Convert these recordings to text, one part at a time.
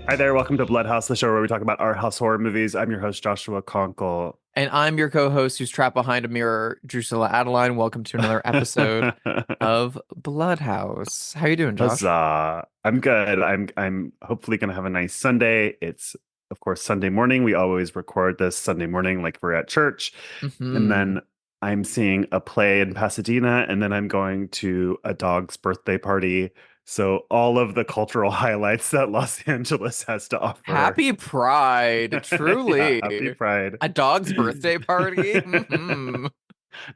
Hi there, welcome to Bloodhaus, the show where we talk about art house horror movies. I'm your host, Joshua Conkel. And I'm your co-host who's trapped behind a mirror, Drusilla Adeline. Welcome to another episode of Bloodhouse. How you doing, Josh? Huzzah. I'm good. I'm hopefully gonna have a nice Sunday. It's of course Sunday morning. We always record this Sunday morning like we're at church. And Hmm. then I'm seeing a play in Pasadena, and then I'm going to a dog's birthday party. So all of the cultural highlights that Los Angeles has to offer. Happy Pride, Yeah, happy truly. Pride. A dog's birthday party? Hmm.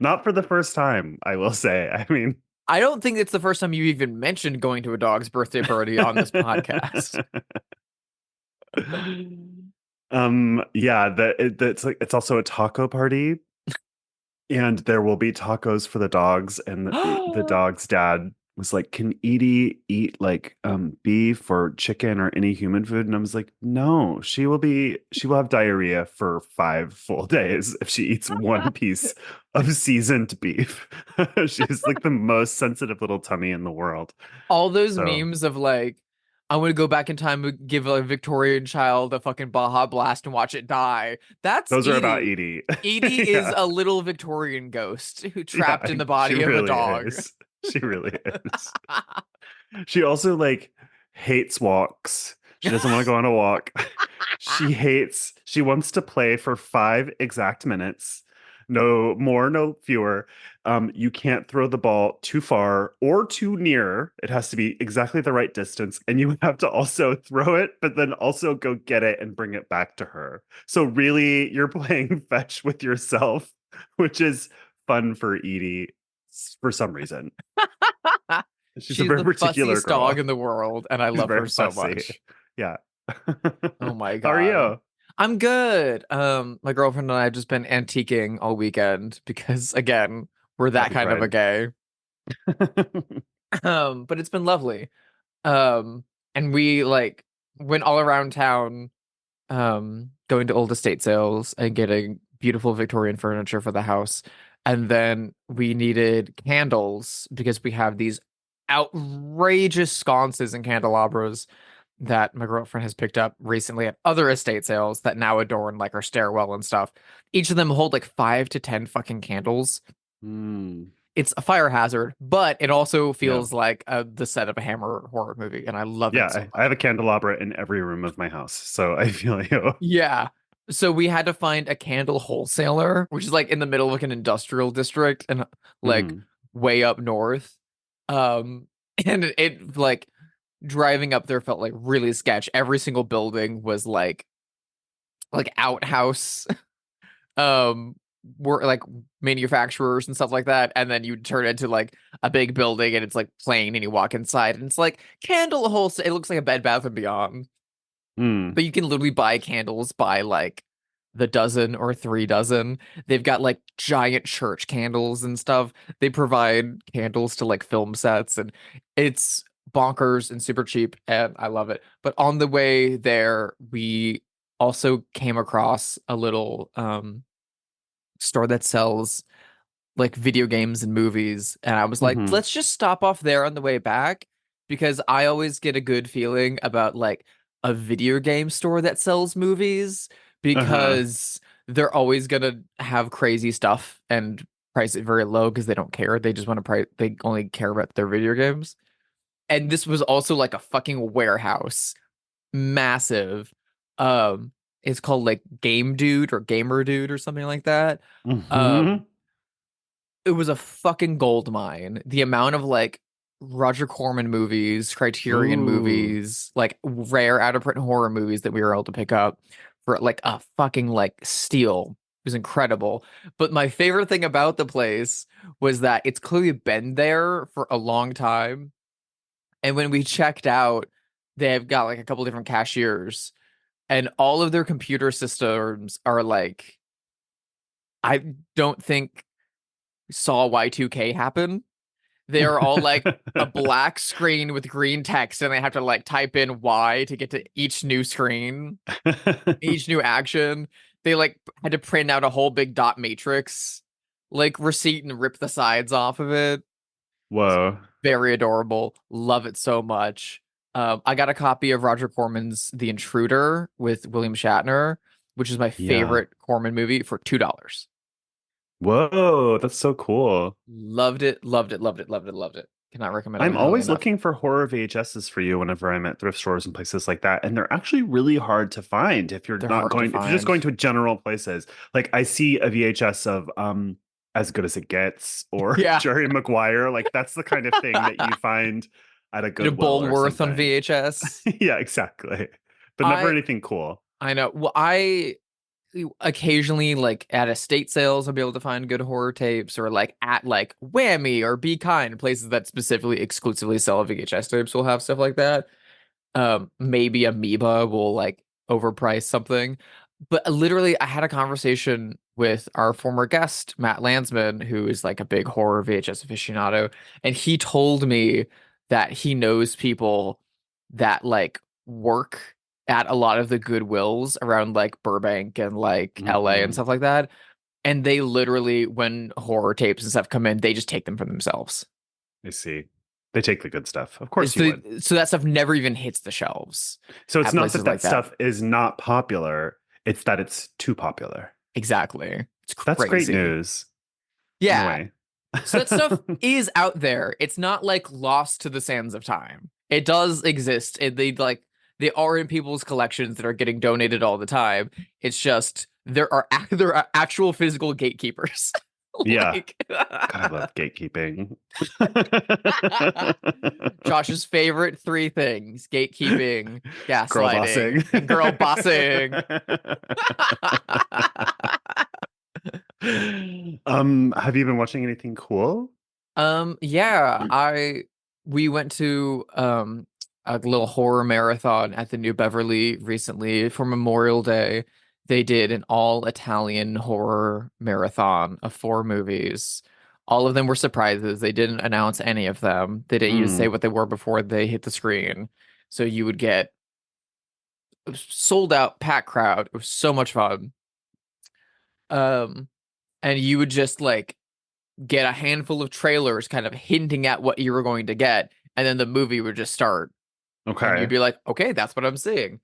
Not for the first time, I will say. I mean, I don't think it's the first time you even mentioned going to a dog's birthday party on this podcast. yeah, it's like it's also a taco party, and there will be tacos for the dogs. And the dog's dad was like, "Can Edie eat like beef or chicken or any human food?" And I was like, "No, she will have diarrhea for 5 full days if she eats one piece of seasoned beef." She's like the most sensitive little tummy in the world. All those So memes of like, I'm gonna go back in time and give a Victorian child a fucking Baja Blast and watch it die. That's those are about Edie. Edie. Edie is Yeah. a little Victorian ghost who trapped Yeah, in the she body of a really dog. is. She really is. She also like hates walks. She doesn't want to go on a walk. She wants to play for 5 exact minutes. No more, no fewer. You can't throw the ball too far or too near. It has to be exactly the right distance. And you have to also throw it, but then also go get it and bring it back to her. So really, you're playing fetch with yourself, which is fun for Edie for some reason. She's a She's very the particular fussiest dog girl. in the world, and I She's love her very so fussy. much. Yeah. Oh my How are God. you? I'm good. My girlfriend and I have just been antiquing all weekend because again, we're that Happy kind of a Pride. gay. But it's been lovely. Um, and we like went all around town, going to old estate sales and getting beautiful Victorian furniture for the house. And then we needed candles because we have these outrageous sconces and candelabras that my girlfriend has picked up recently at other estate sales that now adorn like our stairwell and stuff. Each of them hold like 5 to 10 fucking candles. Mm, It's a fire hazard, but it also yeah. feels like the set of a Hammer horror movie, and I love Yeah. it so I have much. a candelabra in every room of my house. So I feel you. Yeah. So we had to find a candle wholesaler, which is like in the middle of like an industrial district and like Hmm. way up north. Um, and it like driving up there felt like really sketch. Every single building was like outhouse um were like manufacturers and stuff like that, and then you turn into like a big building and it's like plain and you walk inside and it's like candle wholesale. It looks like a Bed Bath and Beyond, Hmm. but you can literally buy candles by like the dozen or 3 dozen. They've got like giant church candles and stuff. They provide candles to like film sets, and it's bonkers and super cheap, and I love it. But on the way there, we also came across a little store that sells like video games and movies, and I was like, Hmm. let's just stop off there on the way back because I always get a good feeling about like a video game store that sells movies Uh-huh. because they're always gonna have crazy stuff and price it very low because they don't care. They just want to price, they only care about their video games. And this was also like a fucking warehouse, massive. Um, it's called like Game Dude or Gamer Dude or something like that. Um, Hmm. it was a fucking gold mine. The amount of like Roger Corman movies, Criterion Ooh. movies, like rare out of print horror movies that we were able to pick up for like a fucking like steal was incredible. But my favorite thing about the place was that it's clearly been there for a long time. And when we checked out, they've got like a couple different cashiers, and all of their computer systems are like, I don't think saw Y2K happen. They are all like a black screen with green text, and they have to like type in Y to get to each new screen, each new action. They like had to print out a whole big dot matrix, like receipt, and rip the sides off of it. Whoa. Very adorable. Love it so much. I got a copy of Roger Corman's The Intruder with William Shatner, which is my Yeah. favorite Corman movie, for $2. Whoa, that's so cool. Loved it, loved it, loved it, loved it, loved it. Cannot recommend it I'm highly always enough. looking for horror VHSs for you whenever I'm at thrift stores and places like that. And they're actually really hard to find They're hard to if you're just find. going to general places. Like I see a VHS of As Good as It Gets or Yeah. Jerry Maguire. Like that's the kind of thing that you find at a You know, Goodwill or Bulworth on something. VHS. Yeah, exactly. But never I anything cool. I know. Well, I occasionally, like at estate sales, I'll be able to find good horror tapes, or like at like Whammy or Be Kind, places that specifically exclusively sell VHS tapes will have stuff like that. Maybe Amoeba will like overprice something. But literally, I had a conversation with our former guest, Matt Landsman, who is like a big horror VHS aficionado, and he told me that he knows people that like work at a lot of the Goodwills around like Burbank and like LA and Hmm. stuff like that. And they literally, when horror tapes and stuff come in, they just take them for themselves. I see. They take the good stuff. Of course you So, would. so that stuff never even hits the shelves So it's at not places that like that that. stuff is not popular, it's that it's too popular. Exactly. It's That's great crazy. news in a Yeah. way. So that stuff is out there. It's not like lost to the sands of time. It does exist. They are in people's collections that are getting donated all the time. It's just there are actual physical gatekeepers. Yeah. Like God, I love gatekeeping. Josh's favorite three things: gatekeeping, Girl bossing. gaslighting, and girl bossing. Have you been watching anything cool? Yeah, I we went to a little horror marathon at the New Beverly recently for Memorial Day. They did an all Italian horror marathon of 4 movies. All of them were surprises. They didn't announce any of them. They didn't even say Mm. what they were before they hit the screen. So you would get a sold out packed crowd. It was so much fun. Um, and you would just like get a handful of trailers kind of hinting at what you were going to get, and then the movie would just start and you'd Okay. be like, okay, that's what I'm seeing.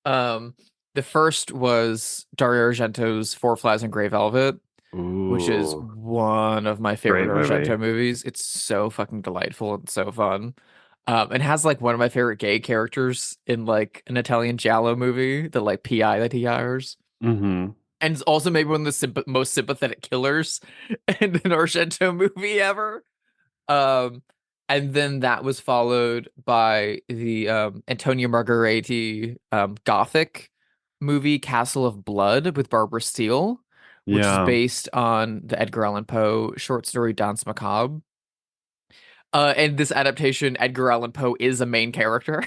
um the first was Dario Argento's Four Flies and Grey Velvet, which is Ooh, one of my favorite great Argento movie. movies. It's so fucking delightful and so fun. It has like one of my favorite gay characters in like an Italian giallo movie, the like PI that he hires, Hmm. and it's also maybe one of the most sympathetic killers in an Argento movie ever. Um, and then that was followed by the Antonio Margheriti Gothic movie Castle of Blood with Barbara Steele, which is Yeah. based on the Edgar Allan Poe short story Danse Macabre. And this adaptation, Edgar Allan Poe is a main character.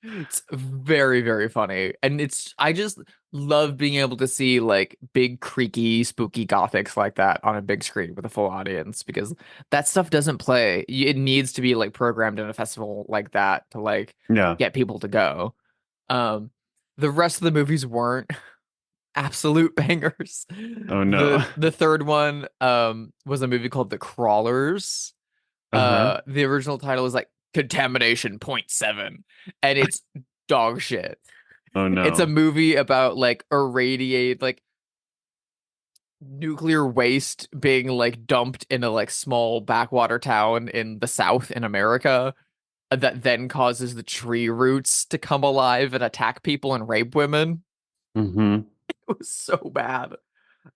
It's very, very funny. And I just love being able to see like big, creaky, spooky gothics like that on a big screen with a full audience, because that stuff doesn't play. It needs to be like programmed in a festival like that to like Yeah. get people to go. Um, the rest of the movies weren't absolute bangers. Oh no. The third one was a movie called The Crawlers. Uh-huh. The original title is like Contamination Point Seven, and it's dog shit. Oh It's a no. movie about like irradiate like nuclear waste being like dumped in a like small backwater town in the South in America, that then causes the tree roots to come alive and attack people and rape women. Hmm. It was so bad.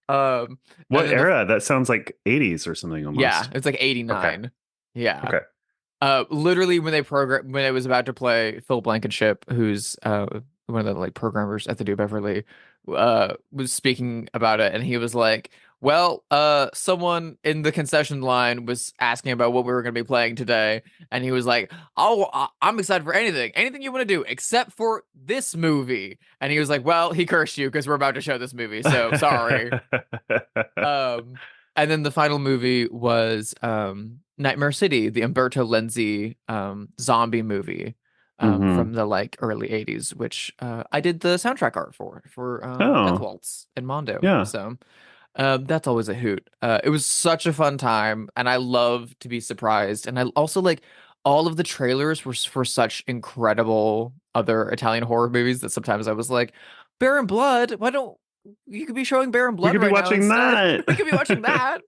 Um, and What then the era? That sounds like 80s or something yeah, almost. it's like Okay. 89. Yeah. Okay. Literally when it was about to play, Phil Blankenship, who's one of the like programmers at the New Beverly, was speaking about it, and he was like, "Well, someone in the concession line was asking about what we were going to be playing today," and he was like, "Oh, I'm excited for anything you want to do except for this movie." And he was like, "Well, he cursed you because we're about to show this movie, so sorry." Um, and then the final movie was Nightmare City, the Umberto Lenzi zombie movie Hmm. from the like early 80s, which I did the soundtrack art for Death Oh, Waltz and Mondo. yeah. So that's always a hoot. It was such a fun time, and I love to be surprised. And I also like all of the trailers were for such incredible other Italian horror movies that sometimes I was like, Bear and Blood, why don't you could be showing Bear and We Blood could be right now watching instead? that. We could be watching that.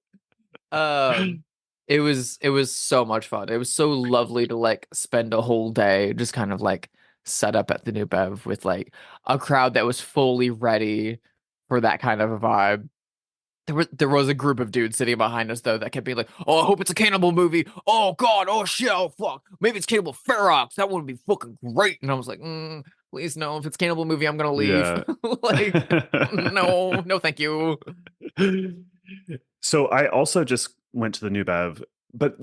Um, it was so much fun. It was so lovely to like spend a whole day just kind of like set up at the New Bev with like a crowd that was fully ready for that kind of a vibe. There was a group of dudes sitting behind us though that kept being like, "Oh, I hope it's a cannibal movie. Oh God, oh shit, oh fuck, maybe it's Cannibal Ferox. That would be fucking great." And I was like, "Please no. If it's cannibal movie, I'm gonna leave. Yeah. Like, no, no, thank you." So I also just went to the New Bev, but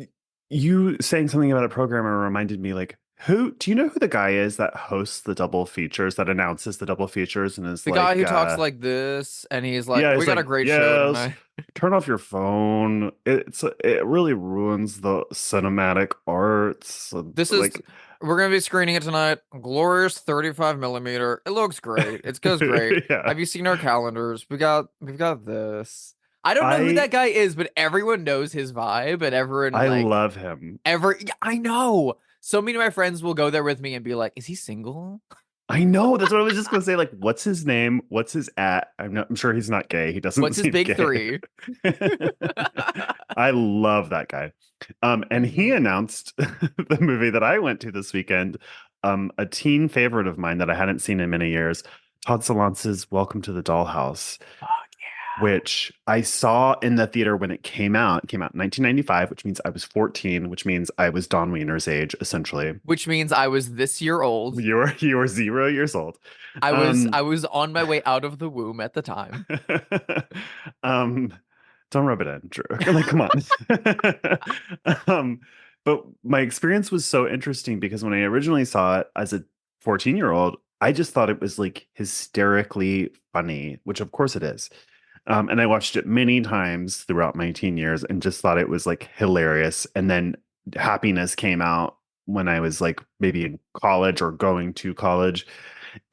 you saying something about a programmer reminded me, like, who do you know who the guy is that hosts the double features, that announces the double features and is The guy like, who talks like this, and he's like, yeah, "We it's got a like, great show yes, tonight." turn off your phone. It really ruins the cinematic arts. This is Like, we're gonna be screening it tonight. Glorious 35 millimeter. It looks great. It goes great. yeah. Have you seen our calendars? We've got this. I don't know who I that guy is, but everyone knows his vibe, and everyone I like love him. yeah, I know. So many of my friends will go there with me and be like, "Is he single? I know. That's what I was just gonna say. Like, what's his name? What's his at? I'm sure he's not gay. He doesn't What's his seem big gay. three?" I love that guy. And he Mhm. announced the movie that I went to this weekend, a teen favorite of mine that I hadn't seen in many years, Todd Solance's Welcome to the Dollhouse, Fuck which I saw in the theater when it came out. It came out in 1995, which means I was 14, which means I was Dawn Wiener's age, essentially. which means I was this year old. You were 0 years old. I was Um, I was on my way out of the womb at the time. um, don't rub it in, Drew. Like, come on. um, but my experience was so interesting because when I originally saw it as a 14-year-old, I just thought it was like hysterically funny, which of course it is. And I watched it many times throughout my teen years and just thought it was like hilarious. And then Happiness came out when I was like maybe in college or going to college.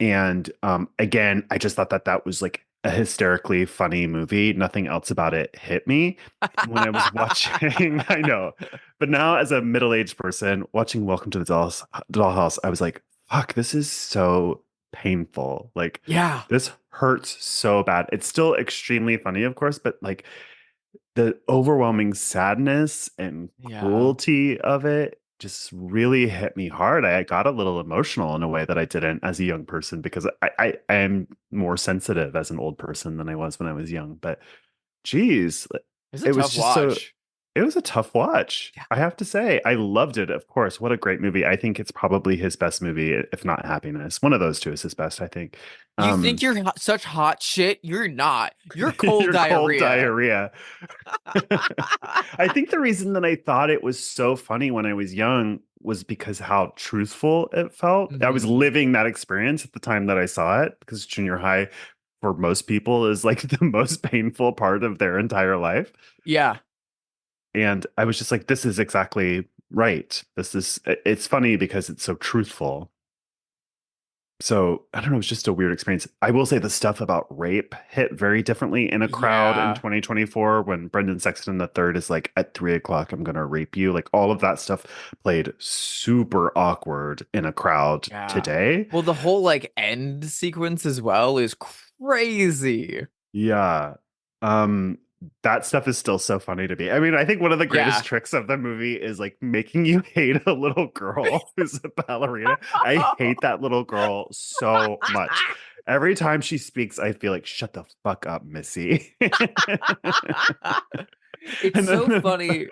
And again, I just thought that that was like a hysterically funny movie. Nothing else about it hit me. And when I was watching, I know, but now as a middle-aged person watching Welcome to the Dollhouse, I was like, fuck, this is so painful. Like, Yeah. this hurts so bad. It's still extremely funny, of course, but like the overwhelming sadness and Yeah. cruelty of it just really hit me hard. I got a little emotional in a way that I didn't as a young person because I am more sensitive as an old person than I was when I was young. But geez, It's a it was tough just so watch. it was a tough watch. Yeah. I have to say, I loved it. Of course, what a great movie. I think it's probably his best movie, if not Happiness. One of those two is his best, I think. You think Um, you're such hot shit? You're not. You're cold your cold diarrhea. diarrhea. I think the reason that I thought it was so funny when I was young was because how truthful it felt. I was Mhm. living that experience at the time that I saw it because junior high for most people is like the most painful part of their entire life. Yeah. And I was just like, this is exactly right. It's funny because it's so truthful. So I don't know, it's just a weird experience. I will say the stuff about rape hit very differently in a crowd in Yeah. 2024 when Brendan Sexton III is like, at 3 o'clock, I'm gonna rape you. Like all of that stuff played super awkward in a crowd Yeah. today. Well, the whole like end sequence as well is crazy. Yeah. Um, that stuff is still so funny to me. I mean, I think one of the greatest Yeah. tricks of the movie is like making you hate a little girl who's a ballerina. I hate that little girl so much. Every time she speaks, I feel like, shut the fuck up, Missy. It's And so then funny.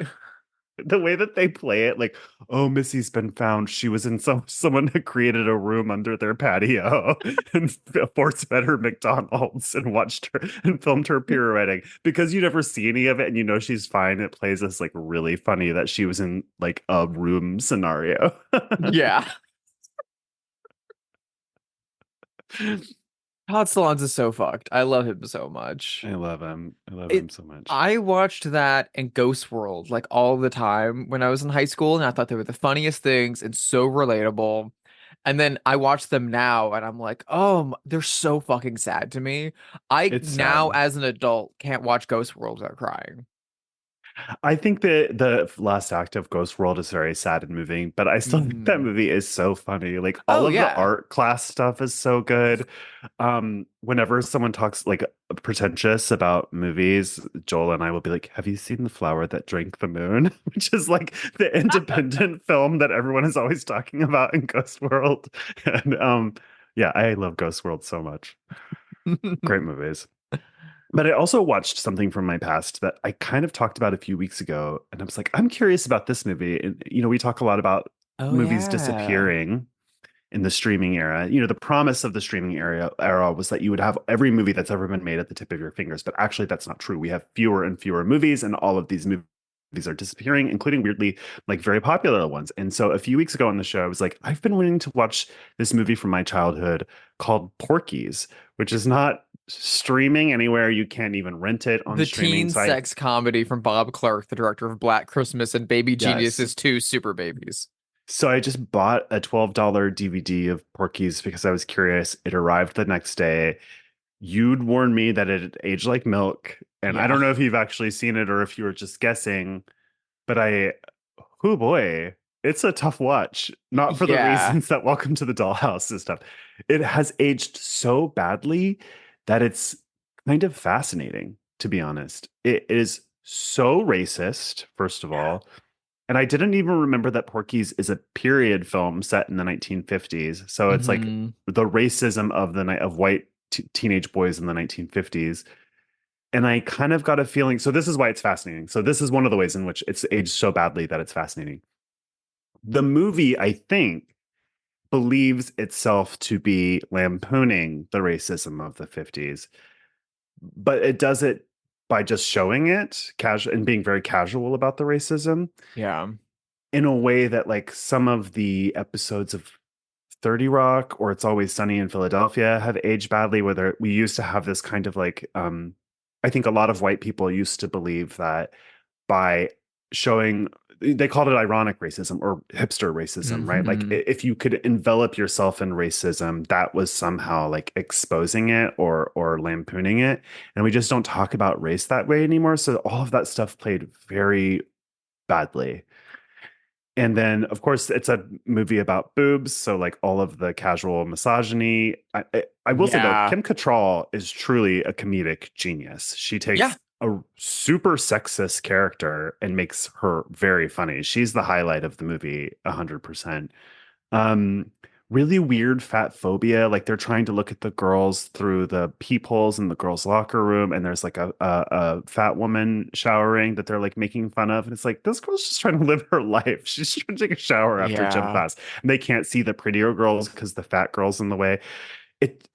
the way that they play it, like, oh, Missy's been found. She was in someone had created a room under their patio and force fed her McDonald's and watched her and filmed her pirouetting because you never see any of it and you know she's fine. It plays this like really funny that she was in like a room scenario. Yeah. Todd Solondz is so fucked. I love him so much. I love him. I love him It so much. I watched that and Ghost World like all the time when I was in high school, and I thought they were the funniest things and so relatable. And then I watch them now and I'm like, oh, they're so fucking sad to me. I It's now, sad. as an adult, can't watch Ghost World without crying. I think that the last act of Ghost World is very sad and moving, but I still think that Mhm. movie is so funny. Like all Oh of the yeah. art class stuff is so good. Whenever someone talks like pretentious about movies, Joel and I will be like, "Have you seen The Flower That Drank the Moon?" Which is like the independent film that everyone is always talking about in Ghost World. And yeah, I love Ghost World so much. Great movies. But I also watched something from my past that I kind of talked about a few weeks ago, and I was like, I'm curious about this movie. And we talk a lot about Oh movies yeah. disappearing in the streaming era. The promise of the streaming era was that you would have every movie that's ever been made at the tip of your fingers, but actually that's not true. We have fewer and fewer movies, and all of these movies are disappearing, including weirdly like very popular ones. And so a few weeks ago on the show, I was like, I've been wanting to watch this movie from my childhood called Porky's, which is not streaming anywhere. You can't even rent it on The streaming. teen So I, sex comedy from Bob Clark, the director of Black Christmas and Baby yes. Geniuses 2 Super Babies. So I just bought a $12 DVD of Porky's because I was curious. It arrived the next day. You'd warned me that it aged like milk. And I Yeah. don't know if you've actually seen it or if you were just guessing, but oh boy, it's a tough watch. Not for the Yeah. reasons that Welcome to the Dollhouse and stuff. It has aged so badly that it's kind of fascinating, to be honest. It is so racist, first of all. And I didn't even remember that Porky's is a period film set in the 1950s. So it's like Hmm. the racism of the night of white teenage boys in the 1950s. And I kind of got a feeling. So this is why it's fascinating. So this is one of the ways in which it's aged so badly that it's fascinating. The movie, I think, believes itself to be lampooning the racism of the 50s, but it does it by just showing it casual and being very casual about the racism Yeah. in a way that like some of the episodes of 30 Rock or It's Always Sunny in Philadelphia have aged badly, where we used to have this kind of like I think a lot of white people used to believe that by showing, they called it ironic racism or hipster racism, right? Like Hmm. if you could envelop yourself in racism, that was somehow like exposing it or lampooning it. And we just don't talk about race that way anymore. So all of that stuff played very badly. And then, of course, it's a movie about boobs, so like all of the casual misogyny. I will say though, Yeah. Kim Cattrall is truly a comedic genius. She Yeah. takes a super sexist character and makes her very funny. She's the highlight of the movie, 100%. Um, Really weird fat phobia. Like they're trying to look at the girls through the peepholes in the girls' locker room, and there's like a fat woman showering that they're like making fun of, and it's like this girl's just trying to live her life. She's trying to take a shower after gym Yeah. class, and they can't see the prettier girls because the fat girl's in the way.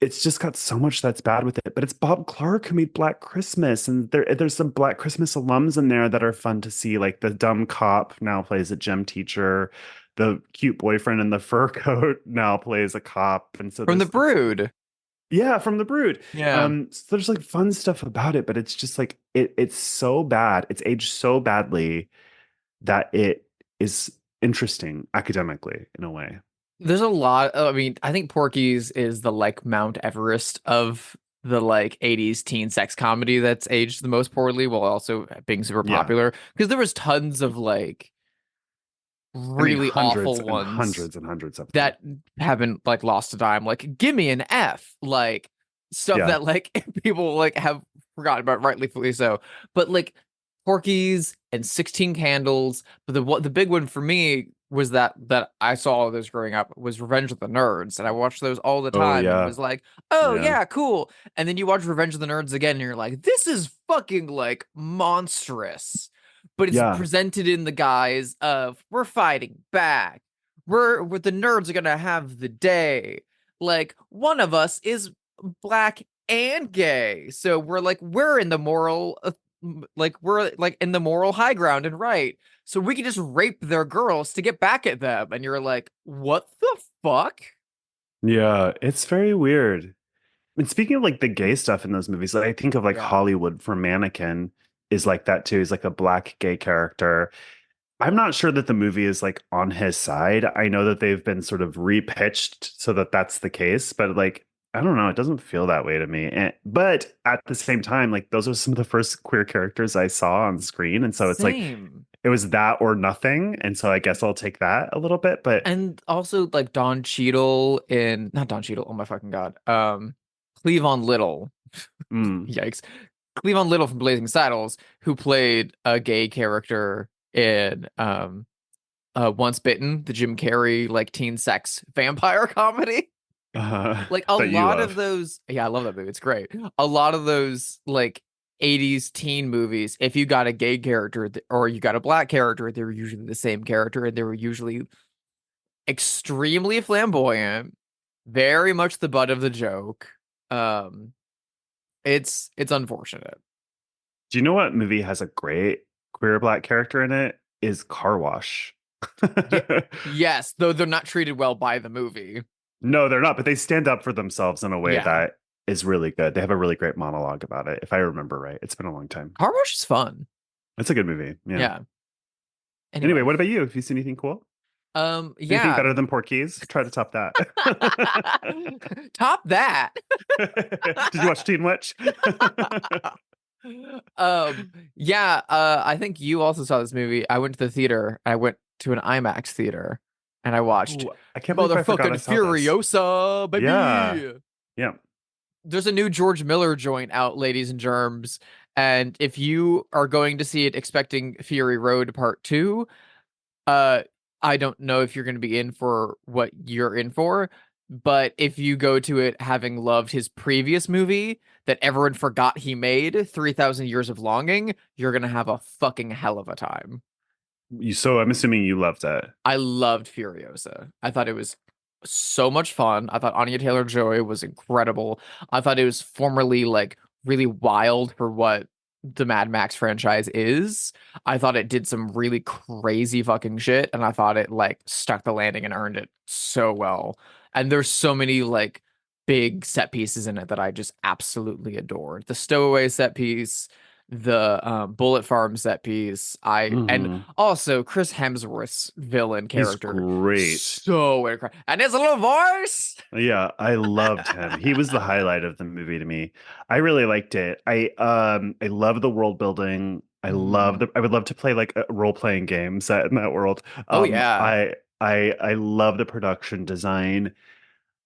It's just got so much that's bad with it. But it's Bob Clark who made Black Christmas, and there's some Black Christmas alums in there that are fun to see. Like the dumb cop now plays a gym teacher. The cute boyfriend in the fur coat now plays a cop. And so From The there's it's Brood. yeah, from The Brood. Yeah. So there's like fun stuff about it, but it's just like it's so bad. It's aged so badly that it is interesting academically in a way. There's a lot. I mean, I think Porky's is the like Mount Everest of the like 80s teen sex comedy that's aged the most poorly while also being super Yeah. popular. Because there was tons of like I mean, really hundreds awful and ones hundreds and hundreds of them. that haven't like lost a dime. Like, give me an F. Like stuff Yeah. that like people like have forgotten about, rightly so. But like Porky's and 16 Candles. But the big one for me was that I saw all those growing up was Revenge of the Nerds, and I watched those all the Oh time and yeah. was like, oh Yeah. yeah, cool. And then you watch Revenge of the Nerds again, and you're like, this is fucking like monstrous. But it's Yeah. presented in the guise of we're fighting back. We're the nerds are gonna have the day. Like one of us is black and gay, so we're in the moral like we're like in the moral high ground and right. So we can just rape their girls to get back at them. And you're like, what the fuck? Yeah. It's very weird. And speaking of like the gay stuff in those movies, I think of like Yeah. Hollywood for Mannequin is like that too. He's like a black gay character. I'm not sure that the movie is like on his side. I know that they've been sort of repitched so that that's the case, but like I don't know. It doesn't feel that way to me. But at the same time, like those are some of the first queer characters I saw on screen, and so it's like Same. it was that or nothing. And so I guess I'll take that a little bit. But And also like Don Cheadle in not Don Cheadle, oh my fucking God. Cleavon Little. mm, Yikes. Cleavon Little from Blazing Saddles, who played a gay character in Once Bitten, the Jim Carrey like teen sex vampire comedy. Like a that you lot of love. those, yeah, I love that movie. It's great. A lot of those like 80s teen movies, if you got a gay character or you got a black character, they were usually the same character and they were usually extremely flamboyant, very much the butt of the joke. Um, it's unfortunate. Do you know what movie has a great queer black character in it? Is Car Wash. Yeah, yes, though they're not treated well by the movie. No, they're not, but they stand up for themselves in a way Yeah, that is really good. They have a really great monologue about it, if I remember right. It's been a long time. Car Wash is fun. It's a good movie. Yeah. Yeah. Anyway, Anyway, what about you? Have you seen anything cool? Anything yeah. better than Porky's? Try to top that. Top that. Did you watch Teen Witch? Yeah, I think you also saw this movie. I went to the theater. I went to an IMAX theater and I watched Ooh, I can't believe I forgot motherfucking I saw this. Furiosa, Yeah. baby. Yeah. There's a new George Miller joint out, ladies and germs. And if you are going to see it expecting Fury Road Part 2, uh, I don't know if you're going to be in for what you're in for, but if you go to it having loved his previous movie that everyone forgot he made, 3,000 Years of Longing, you're going to have a fucking hell of a time. So I'm assuming you loved it. I loved Furiosa. I thought it was so much fun. I thought Anya Taylor-Joy was incredible. I thought it was formerly like really wild for what the Mad Max franchise is. I thought it did some really crazy fucking shit, and I thought it like stuck the landing and earned it so well. And there's so many like big set pieces in it that I just absolutely adored. The stowaway set piece, the bullet farm set piece. And Hmm. also Chris Hemsworth's villain He's character, great. so incredible. And his little voice. Yeah, I loved him. He was the highlight of the movie to me. I really liked it. I love the world building. Mm. I would love to play like a role-playing game set in that world. Oh yeah. I love the production design.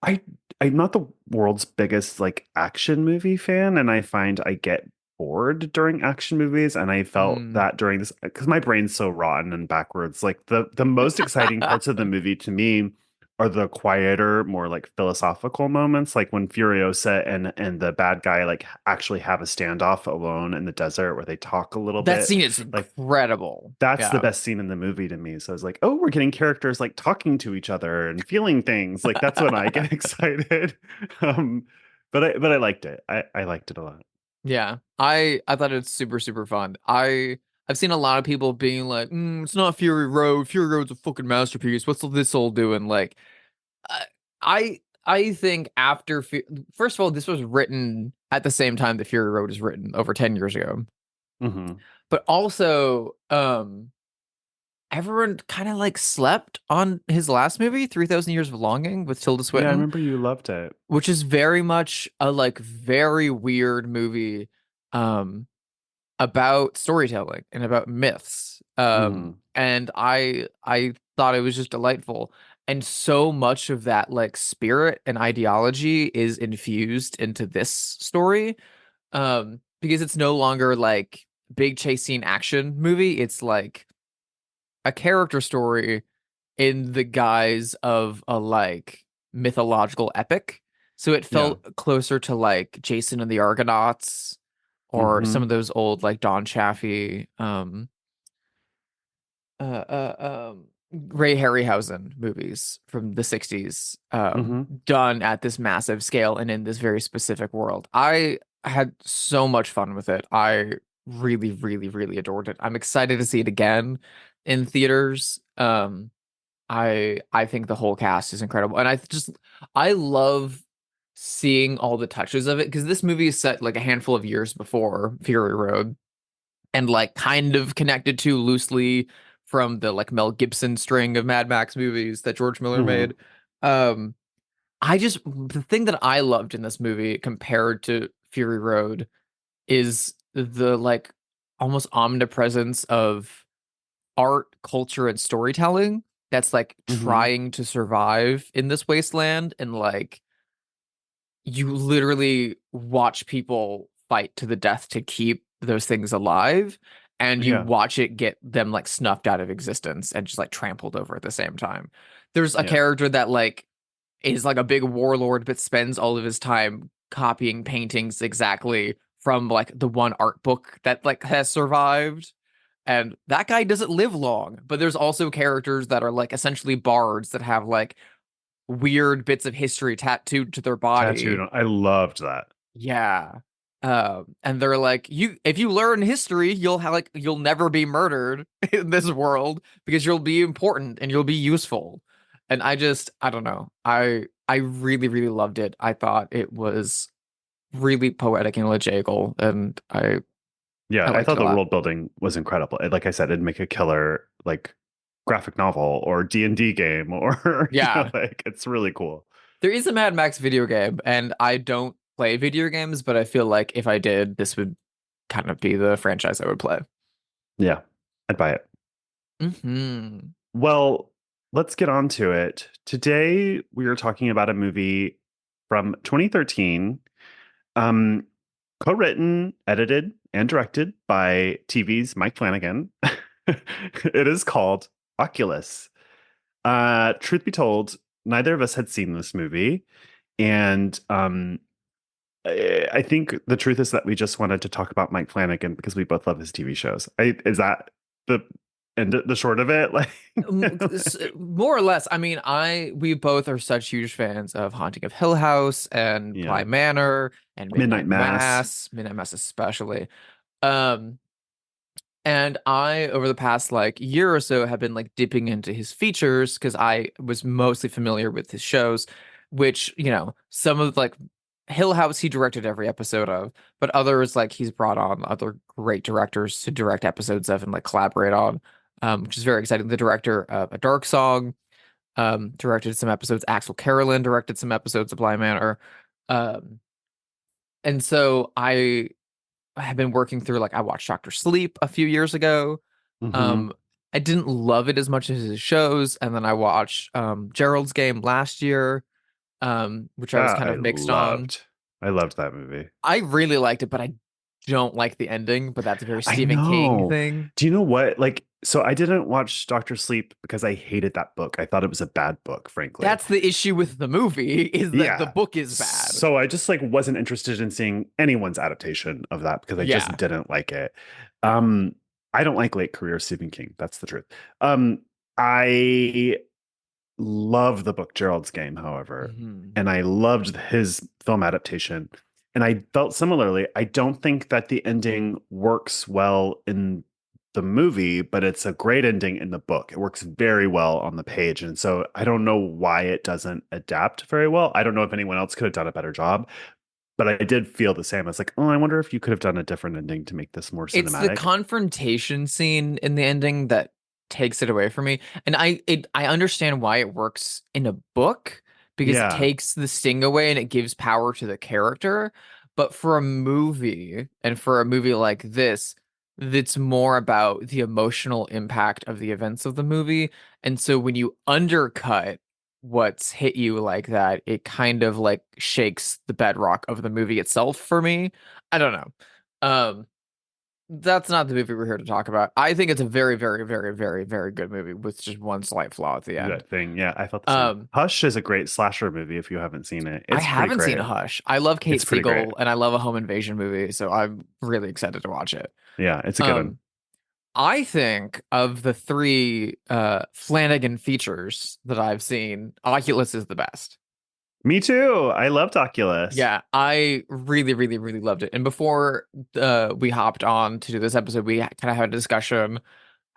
I I'm not the world's biggest like action movie fan, and I find I get bored during action movies, and I felt Mm. that during this because my brain's so rotten and backwards. Like the most exciting parts of the movie to me are the quieter, more like philosophical moments, like when Furiosa and the bad guy like actually have a standoff alone in the desert where they talk a little That bit. scene is Like incredible. that's the Yeah. best scene in the movie to me. So I was like, oh, we're getting characters like talking to each other and feeling things. Like that's when I get excited. Um, but I liked it. I liked it a lot. Yeah. I thought it's super super fun. I've seen a lot of people being like, it's not Fury Road. Fury Road's a fucking masterpiece. What's this all doing? Like, uh, I think first of all, this was written at the same time that Fury Road was written over 10 years ago. Hmm. But also, everyone kind of like slept on his last movie, 3,000 Years of Longing with Tilda Yeah, I Swinton, remember you loved it. which is very much a like very weird movie um about storytelling and about myths. Hmm. And I thought it was just delightful. And so much of that like spirit and ideology is infused into this story. Because it's no longer like big chase scene action movie. It's like a character story in the guise of a like mythological epic. So it Yeah. felt closer to like Jason and the Argonauts or some Hmm. of those old like Don Chaffee, Ray Harryhausen movies from the 60s, Hmm. done at this massive scale and in this very specific world. I had so much fun with it. I really, really, really adored it. I'm excited to see it again in theaters. I think the whole cast is incredible, and I love seeing all the touches of it because this movie is set like a handful of years before Fury Road, and like kind of connected to loosely from the like Mel Gibson string of Mad Max movies that George Miller Hmm. made. Um, the thing that I loved in this movie compared to Fury Road is the like almost omnipresence of art, culture, and storytelling that's like Hmm. trying to survive in this wasteland. And like you literally watch people fight to the death to keep those things alive. And you Yeah, watch it get them like snuffed out of existence and just like trampled over at the same time. There's a yeah, character that like is like a big warlord, but spends all of his time copying paintings exactly from like the one art book that like has survived. And that guy doesn't live long, but there's also characters that are like essentially bards that have like weird bits of history tattooed to their tattooed body. on. I loved that. Yeah. And they're like, if you learn history, you'll have like you'll never be murdered in this world because you'll be important and you'll be useful. And I don't know. I really, really loved it. I thought it was really poetic and legible, and I Yeah, I liked it thought a the lot. world building was incredible. Like I said, it'd make a killer like graphic novel or D&D game or Yeah. like it's really cool. There is a Mad Max video game, and I don't play video games, but I feel like if I did, this would kind of be the franchise I would play. Yeah, I'd buy it. Hmm. Well, let's get on to it. Today we are talking about a movie from 2013, um, co-written, edited, and directed by TV's Mike Flanagan. It is called Oculus. Truth be told, neither of us had seen this movie, and I think the truth is that we just wanted to talk about Mike Flanagan because we both love his TV shows. Is that the the short of it? Like, More or less. I mean, I we both are such huge fans of Haunting of Hill House and Bly yeah, Manor and Midnight Mass. Midnight Mass especially. Um, and I over the past like year or so have been like dipping into his features because I was mostly familiar with his shows, which, some of like Hill House he directed every episode of, but others like he's brought on other great directors to direct episodes of and like collaborate on, which is very exciting. The director of A Dark Song directed some episodes. Axel Carolyn directed some episodes of Bly Manor. Um, and so I have been working through like I watched Doctor Sleep a few years ago. Hmm. Um, I didn't love it as much as his shows, and then I watched Gerald's Game last year, which I was That kind I of mixed on. loved. I loved that movie. I really liked it, but I don't like the ending, but that's a very I Stephen King know. thing. Do you know what? Like, so I didn't watch Doctor Sleep because I hated that book. I thought it was a bad book, frankly. That's the issue with the movie is that the Yeah. book is bad. So I just like wasn't interested in seeing anyone's adaptation of that because I just Yeah. didn't like it. Um, I don't like late career Stephen King. That's the truth. I love the book Gerald's Game, however, Mhm. and I loved his film adaptation. And I felt similarly. I don't think that the ending works well in the movie, but it's a great ending in the book. It works very well on the page. And so I don't know why it doesn't adapt very well. I don't know if anyone else could have done a better job, but I did feel the same. I was like, oh, I wonder if you could have done a different ending to make this more It's the cinematic. confrontation scene in the ending that takes it away from me. And I understand why it works in a book because it Yeah. takes the sting away and it gives power to the character. But for a movie and for a movie like this, it's more about the emotional impact of the events of the movie. And so when you undercut what's hit you like that, it kind of like shakes the bedrock of the movie itself for me. I don't know. That's not the movie we're here to talk about. I think it's a very, very, very, very, very good movie with just one slight flaw at the end. That thing. Yeah, I felt the same. Um, Hush is a great slasher movie if you haven't seen it. I It's pretty haven't seen great. Hush. I love Kate It's pretty great. Siegel and I love a home invasion movie, so I'm really excited to watch it. Yeah, it's a good one. Um, I think of the three Flanagan features that I've seen, Oculus is the best. Me too. I loved Oculus. Yeah, I really, really, really loved it. And before we hopped on to do this episode, we kind of had a discussion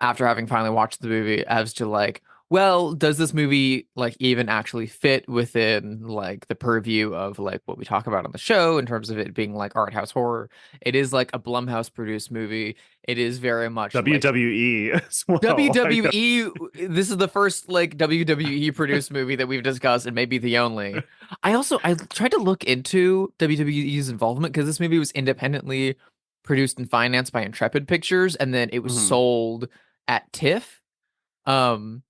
after having finally watched the movie as to like, well, does this movie like even actually fit within like the purview of like what we talk about on the show in terms of it being like art house horror? It is like a Blumhouse produced movie. It is very much like WWE as well. I know. WWE. This is the first like WWE produced movie that we've discussed and maybe the only. I tried to look into WWE's involvement because this movie was independently produced and financed by Intrepid Pictures, and then it was Mhm. sold at TIFF. Um,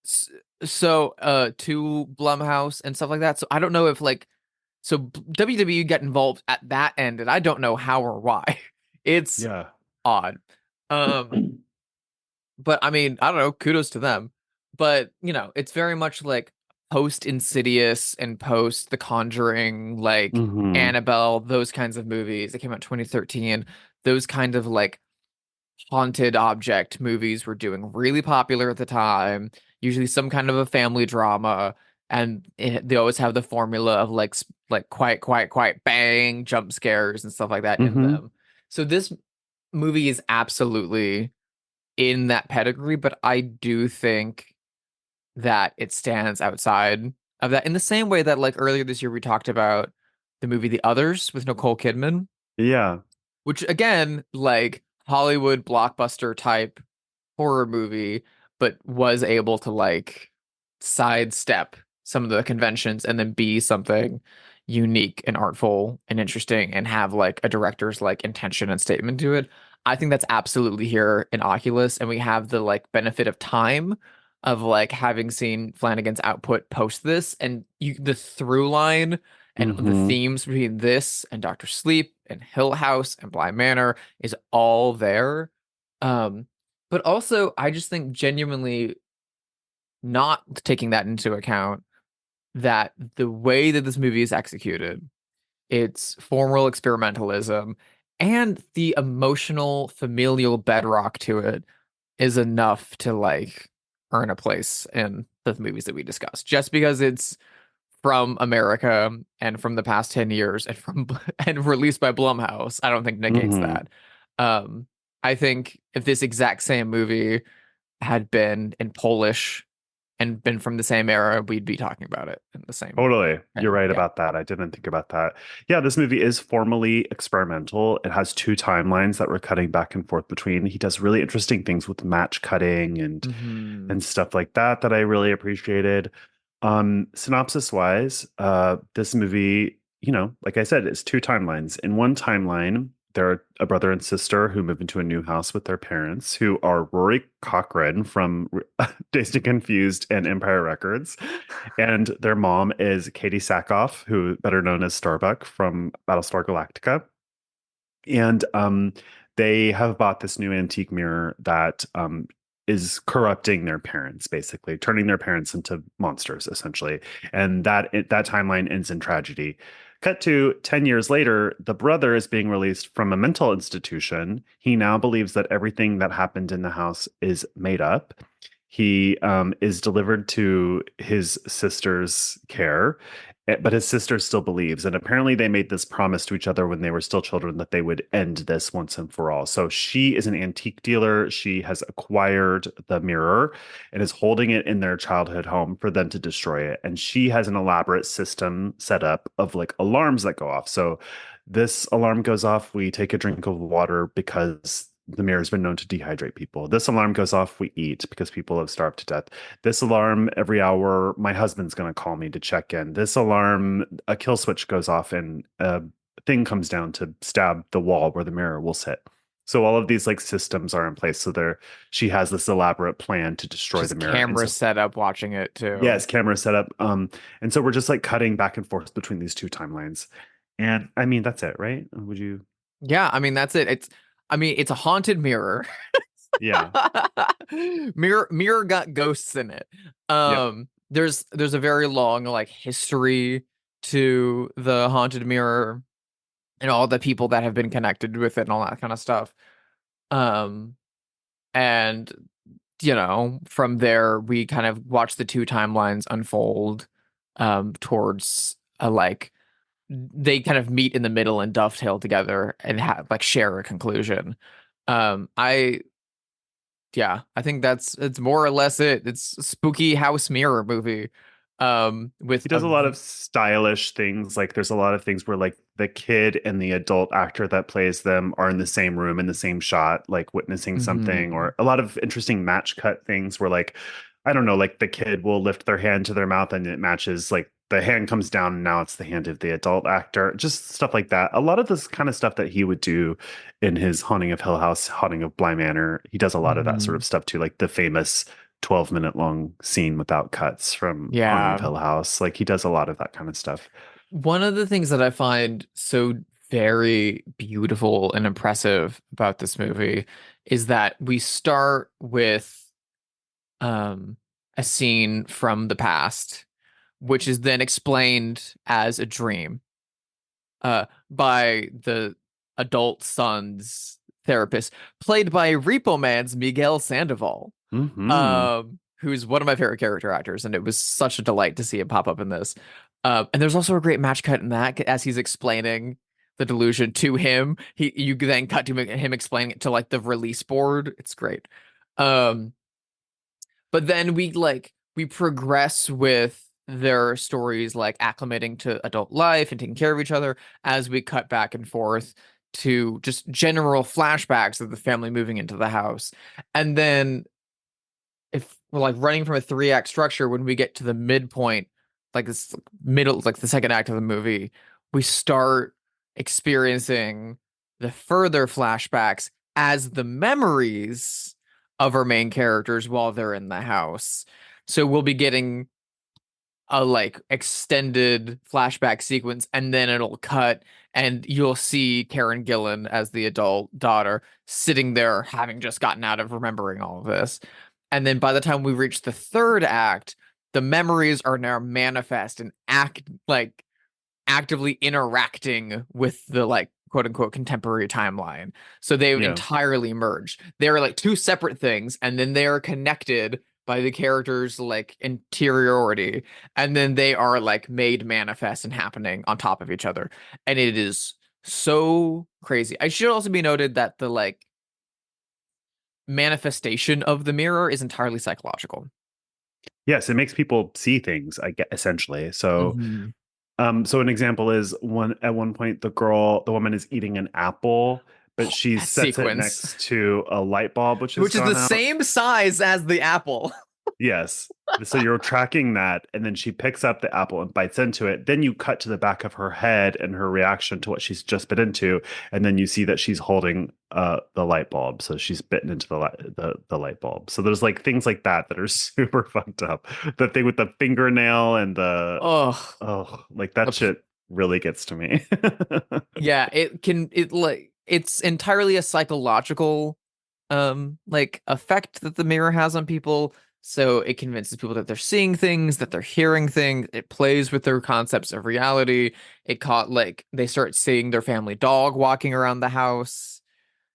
s- to Blumhouse and stuff like that. So I don't know if like WWE got involved at that end, and I don't know how or why. It's Yeah. odd. Um, but I mean, I don't know, kudos to them. But, it's very much like post Insidious and post The Conjuring, like Hmm. Annabelle, those kinds of movies. They came out 2013. Those kind of like haunted object movies were doing really popular at the time, usually some kind of a family drama, and they always have the formula of like quiet, quiet, quiet, bang, jump scares and stuff like that in Hmm. them. So this movie is absolutely in that pedigree, but I do think that it stands outside of that in the same way that like earlier this year we talked about the movie The Others with Nicole Kidman, Yeah. which again, like Hollywood blockbuster type horror movie, but was able to like sidestep some of the conventions and then be something unique and artful and interesting and have like a director's like intention and statement to it. I think that's absolutely here in Oculus, and we have the like benefit of time of like having seen Flanagan's output post this, and the through line and the Hmm. themes between this and Doctor Sleep and Hill House and Bly Manor is all there. Um, but also, I just think genuinely not taking that into account, that the way that this movie is executed, its formal experimentalism, and the emotional familial bedrock to it is enough to like earn a place in the movies that we discuss. Just because it's from America and from the past 10 years and from and released by Blumhouse, I don't think negates Hmm. that. Um, I think if this exact same movie had been in Polish and been from the same era, we'd be talking about it in the same. Totally. You're And right yeah. about that. I didn't think about that. Yeah, this movie is formally experimental. It has two timelines that we're cutting back and forth between. He does really interesting things with match cutting Hmm. and stuff like that that I really appreciated. Synopsis wise, this movie, like I said, it's two timelines. In one timeline, there are a brother and sister who move into a new house with their parents, who are Rory Cochrane from Dazed and Confused and Empire Records, and their mom is Katie Sackhoff, who better known as Starbuck from Battlestar Galactica. And they have bought this new antique mirror that is corrupting their parents, basically turning their parents into monsters, essentially. And that timeline ends in tragedy. Cut to 10 years later, the brother is being released from a mental institution. He now believes that everything that happened in the house is made up. He is delivered to his sister's care, but his sister still believes. And apparently, they made this promise to each other when they were still children that they would end this once and for all. So she is an antique dealer. She has acquired the mirror and is holding it in their childhood home for them to destroy it. And she has an elaborate system set up of like alarms that go off. So this alarm goes off, we take a drink of water because the mirror has been known to dehydrate people. This alarm goes off, we eat because people have starved to death. This alarm, every hour, my husband's going to call me to check in. This alarm, a kill switch goes off and a thing comes down to stab the wall where the mirror will sit. So all of these like systems are in place. So she has this elaborate plan to destroy the Just mirror. And camera so set up watching it too. yes, camera setup. And so we're just like cutting back and forth between these two timelines. And I mean, that's it, right? Would you? Yeah, I mean that's it. It's a haunted mirror. Yeah. Mirror got ghosts in it. Yep. There's a very long like history to the haunted mirror and all the people that have been connected with it and all that kind of stuff. Um, and from there we kind of watch the two timelines unfold towards a like they kind of meet in the middle and dovetail together and have like share a conclusion. I Yeah, I think it's more or less it. It's a spooky house mirror movie with He does a lot of stylish things. Like there's a lot of things where like the kid and the adult actor that plays them are in the same room in the same shot, like witnessing something, Mhm. or a lot of interesting match cut things where like I don't know, like the kid will lift their hand to their mouth and it matches like the hand comes down and now it's the hand of the adult actor. Just stuff like that. A lot of this kind of stuff that he would do in his Haunting of Hill House, Haunting of Bly Manor. He does a lot of that sort Mhm. of stuff too, like the famous 12-minute long scene without cuts from Haunting of Yeah. Hill House. Like he does a lot of that kind of stuff. One of the things that I find so very beautiful and impressive about this movie is that we start with um a scene from the past, which is then explained as a dream by the adult son's therapist, played by Repo Man's Miguel Sandoval, Hmm. who's one of my favorite character actors, and it was such a delight to see him pop up in this. And there's also a great match cut in that as he's explaining the delusion to him. You then cut to him explaining it to like the release board. It's great. Um, but then we progress with their stories like acclimating to adult life and taking care of each other as we cut back and forth to just general flashbacks of the family moving into the house. And then if we're like running from a 3 act structure, when we get to the midpoint, like this middle, like the second act of the movie, we start experiencing the further flashbacks as the memories of our main characters while they're in the house. So we'll be getting a like extended flashback sequence, and then it'll cut and you'll see Karen Gillan as the adult daughter sitting there having just gotten out of remembering all of this. And then by the time we reach the third act, the memories are now manifest and actively interacting with the like quote unquote contemporary timeline. So they Yeah. entirely merge. They're like two separate things, and then they are connected by the characters' like interiority, and then they are like made manifest and happening on top of each other. And it is so crazy. I should also be noted that the like manifestation of the mirror is entirely psychological. Yes, it makes people see things, I get essentially. So Mhm. so an example is one point the woman is eating an apple, but she That sets it sequence, next to a light bulb which has which is the gone out. same size as the apple. Yes. So you're tracking that, and then she picks up the apple and bites into it. Then you cut to the back of her head and her reaction to what she's just bit into, and then you see that she's holding the light bulb. So she's bitten into the light bulb. So there's like things like that that are super fucked up. The thing with the fingernail and the Ugh. oh, like that shit really gets to me. Yeah, it's entirely a psychological like effect that the mirror has on people. So it convinces people that they're seeing things, that they're hearing things. It plays with their concepts of reality. It caught like they start seeing their family dog walking around the house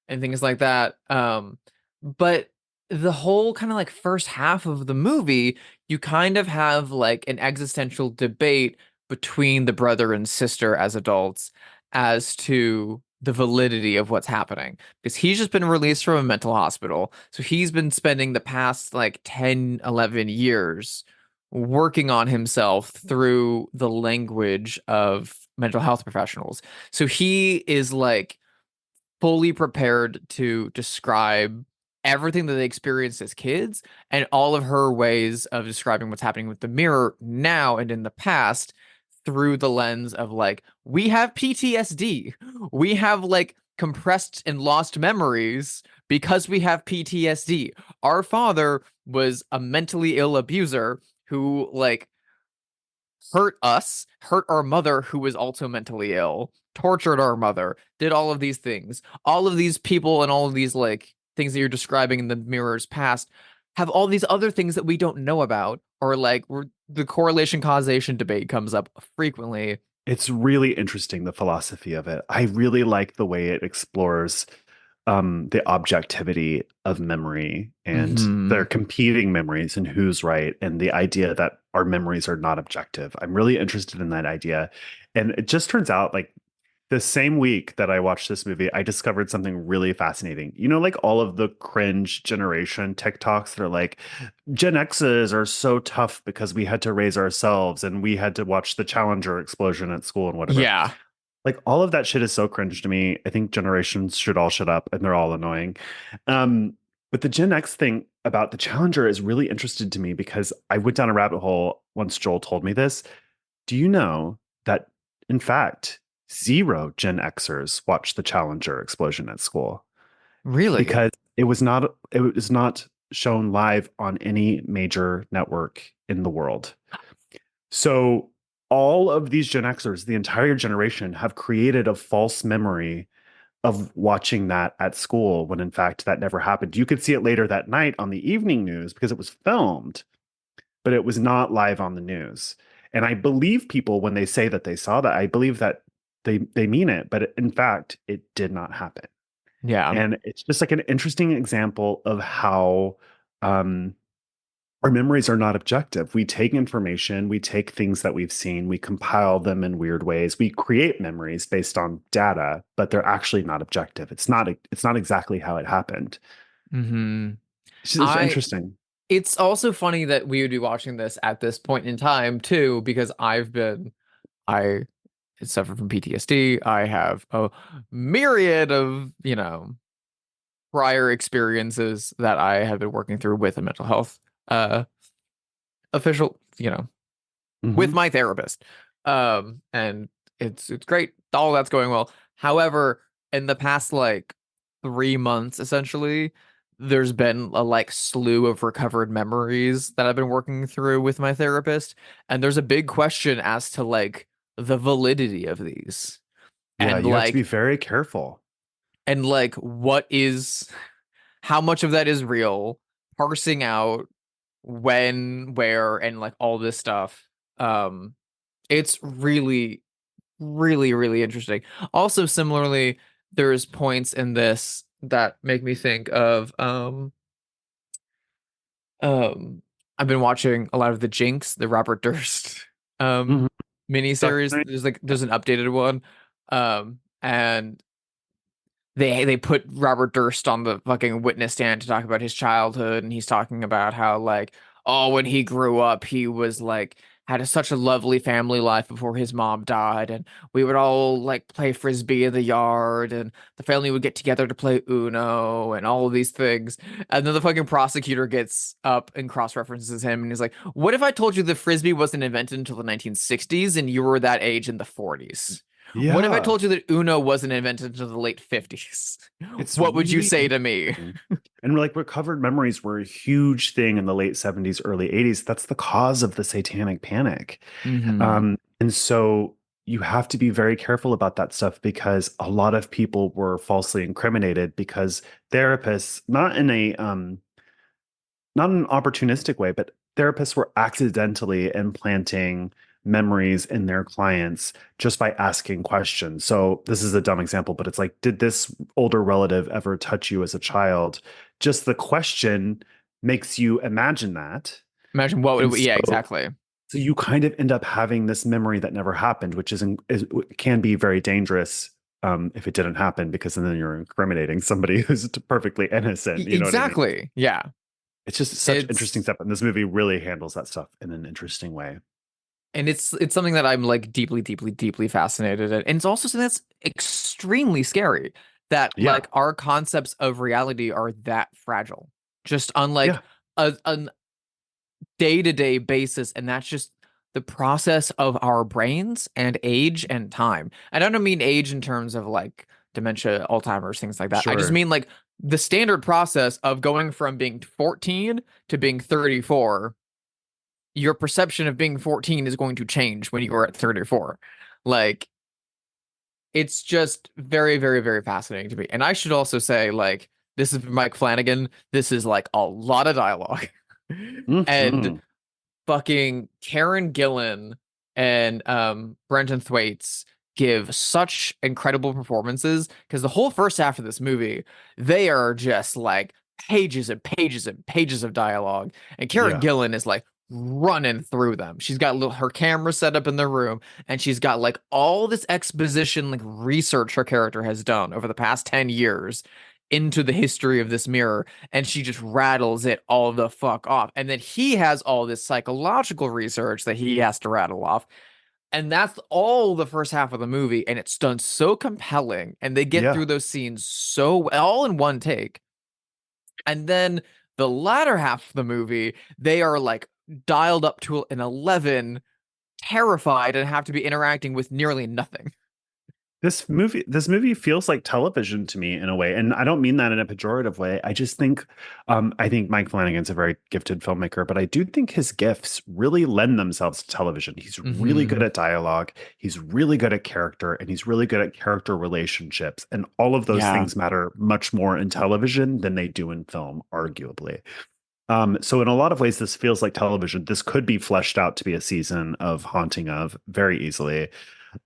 and things like that. But the whole kind of like first half of the movie, you kind of have like an existential debate between the brother and sister as adults as to the validity of what's happening because he's just been released from a mental hospital. So he's been spending the past like 10, 11 years working on himself through the language of mental health professionals. So he is like fully prepared to describe everything that they experienced as kids and all of her ways of describing what's happening with the mirror now and in the past through the lens of like, we have PTSD. We have like compressed and lost memories because we have PTSD. Our father was a mentally ill abuser who like hurt us, hurt our mother, who was also mentally ill, tortured our mother, did all of these things. All of these people and all of these like things that you're describing in the mirror's past have all these other things that we don't know about, or like the correlation causation debate comes up frequently. It's really interesting, the philosophy of it. I really like the way it explores the objectivity of memory and Hmm. their competing memories and who's right, and the idea that our memories are not objective. I'm really interested in that idea. And it just turns out like the same week that I watched this movie, I discovered something really fascinating. You know, like all of the cringe generation TikToks that are like, Gen X's are so tough because we had to raise ourselves and we had to watch the Challenger explosion at school and whatever. Yeah. Like all of that shit is so cringe to me. I think generations should all shut up and they're all annoying. Um, but the Gen X thing about the Challenger is really interested to me because I went down a rabbit hole once Joel told me this. Do you know that, in fact, zero Gen Xers watched the Challenger explosion at school Really? because it was not shown live on any major network in the world. So all of these Gen Xers, the entire generation, have created a false memory of watching that at school when in fact that never happened. You could see it later that night on the evening news because it was filmed, but it was not live on the news. And I believe people when they say that they saw that, I believe that they mean it, but in fact, it did not happen. Yeah. And it's just like an interesting example of how um, our memories are not objective. We take information, we take things that we've seen, we compile them in weird ways. We create memories based on data, but they're actually not objective. It's not exactly how it happened. Hmm. It's I interesting. It's also funny that we would be watching this at this point in time too, because I suffer from PTSD. I have a myriad of, prior experiences that I have been working through with a mental health uh official, with Hmm. my therapist. And it's great. All that's going well. However, in the past like 3 months, essentially, there's been a like slew of recovered memories that I've been working through with my therapist, and there's a big question as to like the validity of these. Yeah, And you have to be like very careful. what is how much of that is real, parsing out when, where, and like all this stuff. Um, it's really, really, really interesting. Also, similarly, there's points in this that make me think of um I've been watching a lot of the Jinx, the Robert Durst Mhm. miniseries. Documentary. There's an updated one. And they put Robert Durst on the fucking witness stand to talk about his childhood, and he's talking about how like, oh, when he grew up, he was like had such a lovely family life before his mom died, and we would all like play frisbee in the yard, and the family would get together to play Uno and all of these things. And then the fucking prosecutor gets up and cross-references him, and he's like, "What if I told you the frisbee wasn't invented until the 1960s, and you were that age in the 40s?" What if I Yeah, told you that Uno wasn't invented until the late 50s? it's What would you really say to me? interesting. And like recovered memories were a huge thing in the late 70s, early 80s. That's the cause of the satanic panic. Hmm. And so you have to be very careful about that stuff because a lot of people were falsely incriminated because therapists, not in an opportunistic way, but therapists were accidentally implanting memories in their clients just by asking questions. So this is a dumb example, but it's like, did this older relative ever touch you as a child? Just the question makes you imagine that. Imagine what And would, yeah, so exactly. so you kind of end up having this memory that never happened, which can be very dangerous if it didn't happen, because then you're incriminating somebody who's perfectly innocent. You know what I mean? Exactly. Yeah. It's just such interesting It's stuff, and this movie really handles that stuff in an interesting way. and it's something that I'm like deeply, deeply, deeply fascinated in. And it's also something that's extremely scary that Yeah, like our concepts of reality are that fragile. Just on yeah, like a day-to-day basis, and that's just the process of our brains and age and time. And I don't mean age in terms of like dementia, Alzheimer's, things like that. I just sure. mean like the standard process of going from being 14 to being 34. Your perception of being 14 is going to change when you are at 34. Like, it's just very, very, very fascinating to me. And I should also say, like, this is Mike Flanagan. This is like a lot of dialogue. And Hmm. fucking Karen Gillan and Brenton Thwaites give such incredible performances because the whole first half of this movie, they are just like pages and pages and pages of dialogue. And Karen Yeah, Gillan is like running through them. She's got her camera set up in the room, and she's got like all this exposition, like research her character has done over the past 10 years into the history of this mirror, and she just rattles it all the fuck off. And then he has all this psychological research that he has to rattle off. And that's all the first half of the movie. And it's done so compelling. And they get yeah, through those scenes so all in one take. And then the latter half of the movie, they are like dialed up to an 11 terrified and have to be interacting with nearly nothing. This movie feels like television to me in a way, and I don't mean that in a pejorative way. I just think, I think Mike Flanagan's a very gifted filmmaker, but I do think his gifts really lend themselves to television. He's really good Hmm. at dialogue, he's really good at character, and he's really good at character relationships. And all of those Yeah. things matter much more in television than they do in film, arguably. So in a lot of ways, this feels like television. This could be fleshed out to be a season of Haunting of very easily,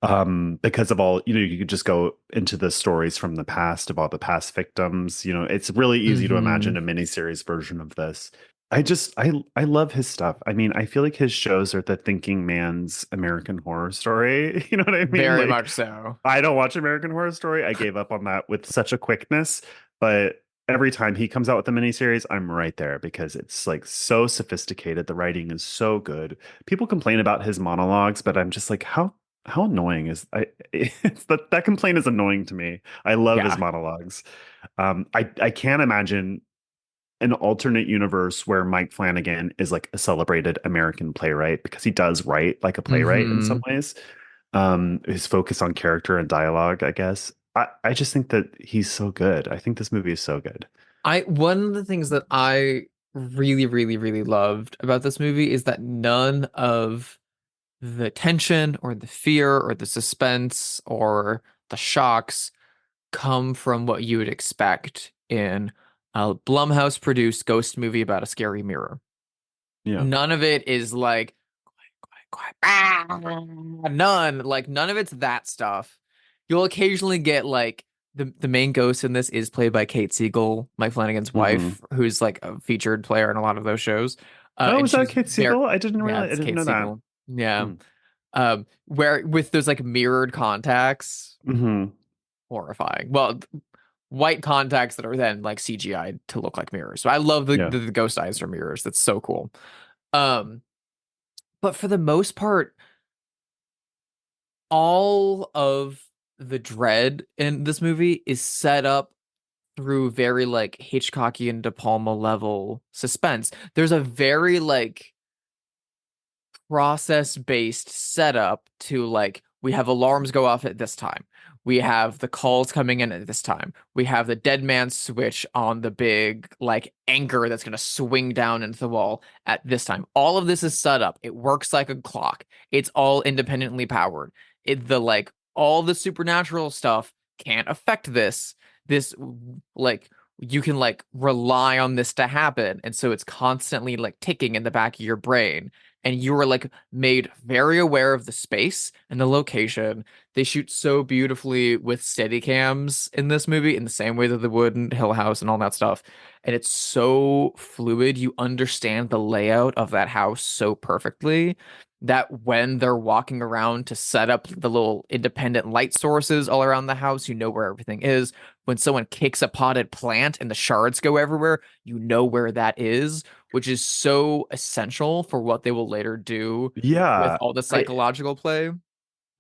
because of all, you could just go into the stories from the past of all the past victims. It's really easy to Hmm. imagine a miniseries version of this. I love his stuff. I mean, I feel like his shows are the thinking man's American Horror Story. You know what I mean? Very Like, much so. I don't watch American Horror Story. I gave up on that with such a quickness, but every time he comes out with a miniseries, I'm right there because it's like so sophisticated. The writing is so good. People complain about his monologues, but I'm just like, how annoying is I it's that complaint is annoying to me. I love his Yeah. monologues. I can't imagine an alternate universe where Mike Flanagan is like a celebrated American playwright because he does write like a playwright in some Hmm. ways. His focus on character and dialogue, I guess. I just think that he's so good. I think this movie is so good. I one of the things that I really, really, really loved about this movie is that none of the tension or the fear or the suspense or the shocks come from what you would expect in a Blumhouse produced ghost movie about a scary mirror. Yeah. None of it is like quiet, none, like none of it's that stuff. You'll occasionally get like the main ghost in this is played by Kate Siegel, Mike Flanagan's Hmm. wife, who's like a featured player in a lot of those shows. Oh, And was that she's Kate very, Siegel? I didn't yeah, realize. I it's didn't Kate know that. Siegel. Yeah. Mm. Where with those like mirrored contacts, Hmm. horrifying. Well, white contacts that are then like CGI'd to look like mirrors. So I love the, Yeah. the, the ghost eyes from mirrors. That's so cool. Um, but for the most part, all of the dread in this movie is set up through very like Hitchcockian De Palma level suspense. There's a very like process based setup to like we have alarms go off at this time. We have the calls coming in at this time. We have the dead man switch on the big like anchor that's going to swing down into the wall at this time. All of this is set up. It works like a clock. It's all independently powered. The like all the supernatural stuff can't affect this. This like you can like rely on this to happen. And so it's constantly like ticking in the back of your brain and you were like made very aware of the space and the location. They shoot so beautifully with steady cams in this movie in the same way that they would in Hill House and all that stuff. And it's so fluid. You understand the layout of that house so perfectly that when they're walking around to set up the little independent light sources all around the house, you know where everything is. When someone kicks a potted plant and the shards go everywhere, you know where that is, which is so essential for what they will later do with Yeah. all the I psychological play.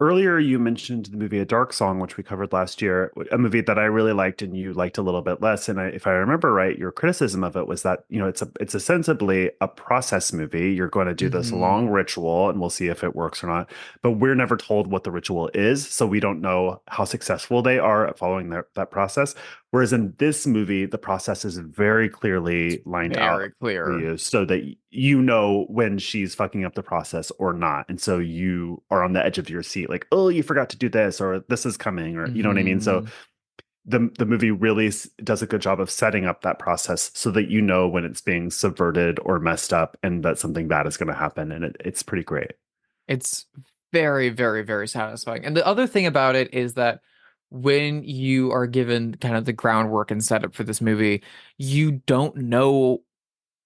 Earlier, you mentioned the movie A Dark Song, which we covered last year, a movie that I really liked and you liked a little bit less. And if I remember right, your criticism of it was that, it's ostensibly a process movie. You're going to do this long Hmm. ritual and we'll see if it works or not. But we're never told what the ritual is, so we don't know how successful they are at following that process. Whereas in this movie, the process is very clearly lined Very out for clear. you so that you know when she's fucking up the process or not. And so you are on the edge of your seat, like, oh, you forgot to do this, or this is coming, or you know what I mean? So Hmm. the movie really does a good job of setting up that process so that you know when it's being subverted or messed up and that something bad is going to happen. And it's pretty great. It's very, very, very satisfying. And the other thing about it is that when you are given kind of the groundwork and setup for this movie, you don't know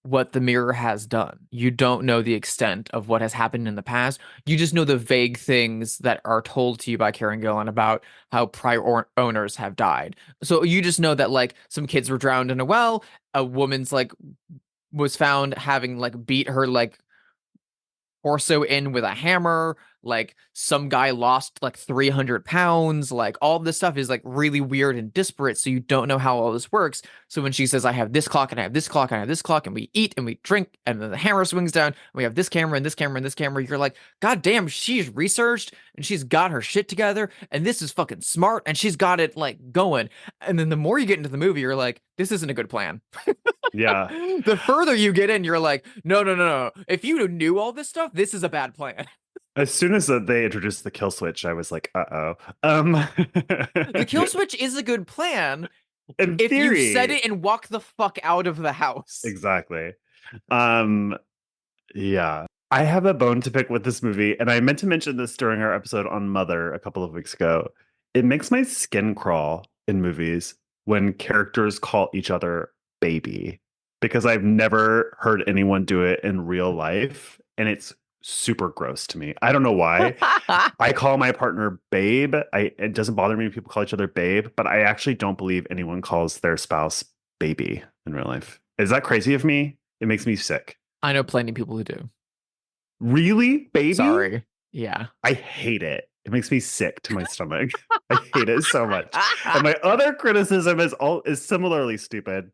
what the mirror has done. You don't know the extent of what has happened in the past. You just know the vague things that are told to you by Karen Gillan about how prior owners have died. So you just know that like some kids were drowned in a well, a woman's like was found having like beat her like torso in with a hammer. Like some guy lost like 300 pounds. Like all this stuff is like really weird and disparate. So you don't know how all this works. So when she says, I have this clock and I have this clock and I have this clock and we eat and we drink and then the hammer swings down and we have this camera and this camera and this camera, you're like, God damn, she's researched and she's got her shit together and this is fucking smart and she's got it like going. And then the more you get into the movie, you're like, this isn't a good plan. Yeah. The further you get in, you're like, no, no, no, no. If you knew all this stuff, this is a bad plan. As soon as they introduced the kill switch, I was like, uh-oh. The kill switch is a good plan In if theory, you set it and walk the fuck out of the house. exactly. Yeah. I have a bone to pick with this movie, and I meant to mention this during our episode on Mother a couple of weeks ago. It makes my skin crawl in movies when characters call each other baby, because I've never heard anyone do it in real life, and it's super gross to me. I don't know why. I call my partner babe. It doesn't bother me when people call each other babe, but I actually don't believe anyone calls their spouse baby in real life. Is that crazy of me? It makes me sick. I know plenty of people who do. Really? Baby? Sorry. Yeah. I hate it. It makes me sick to my stomach. I hate it so much. And my other criticism is similarly stupid.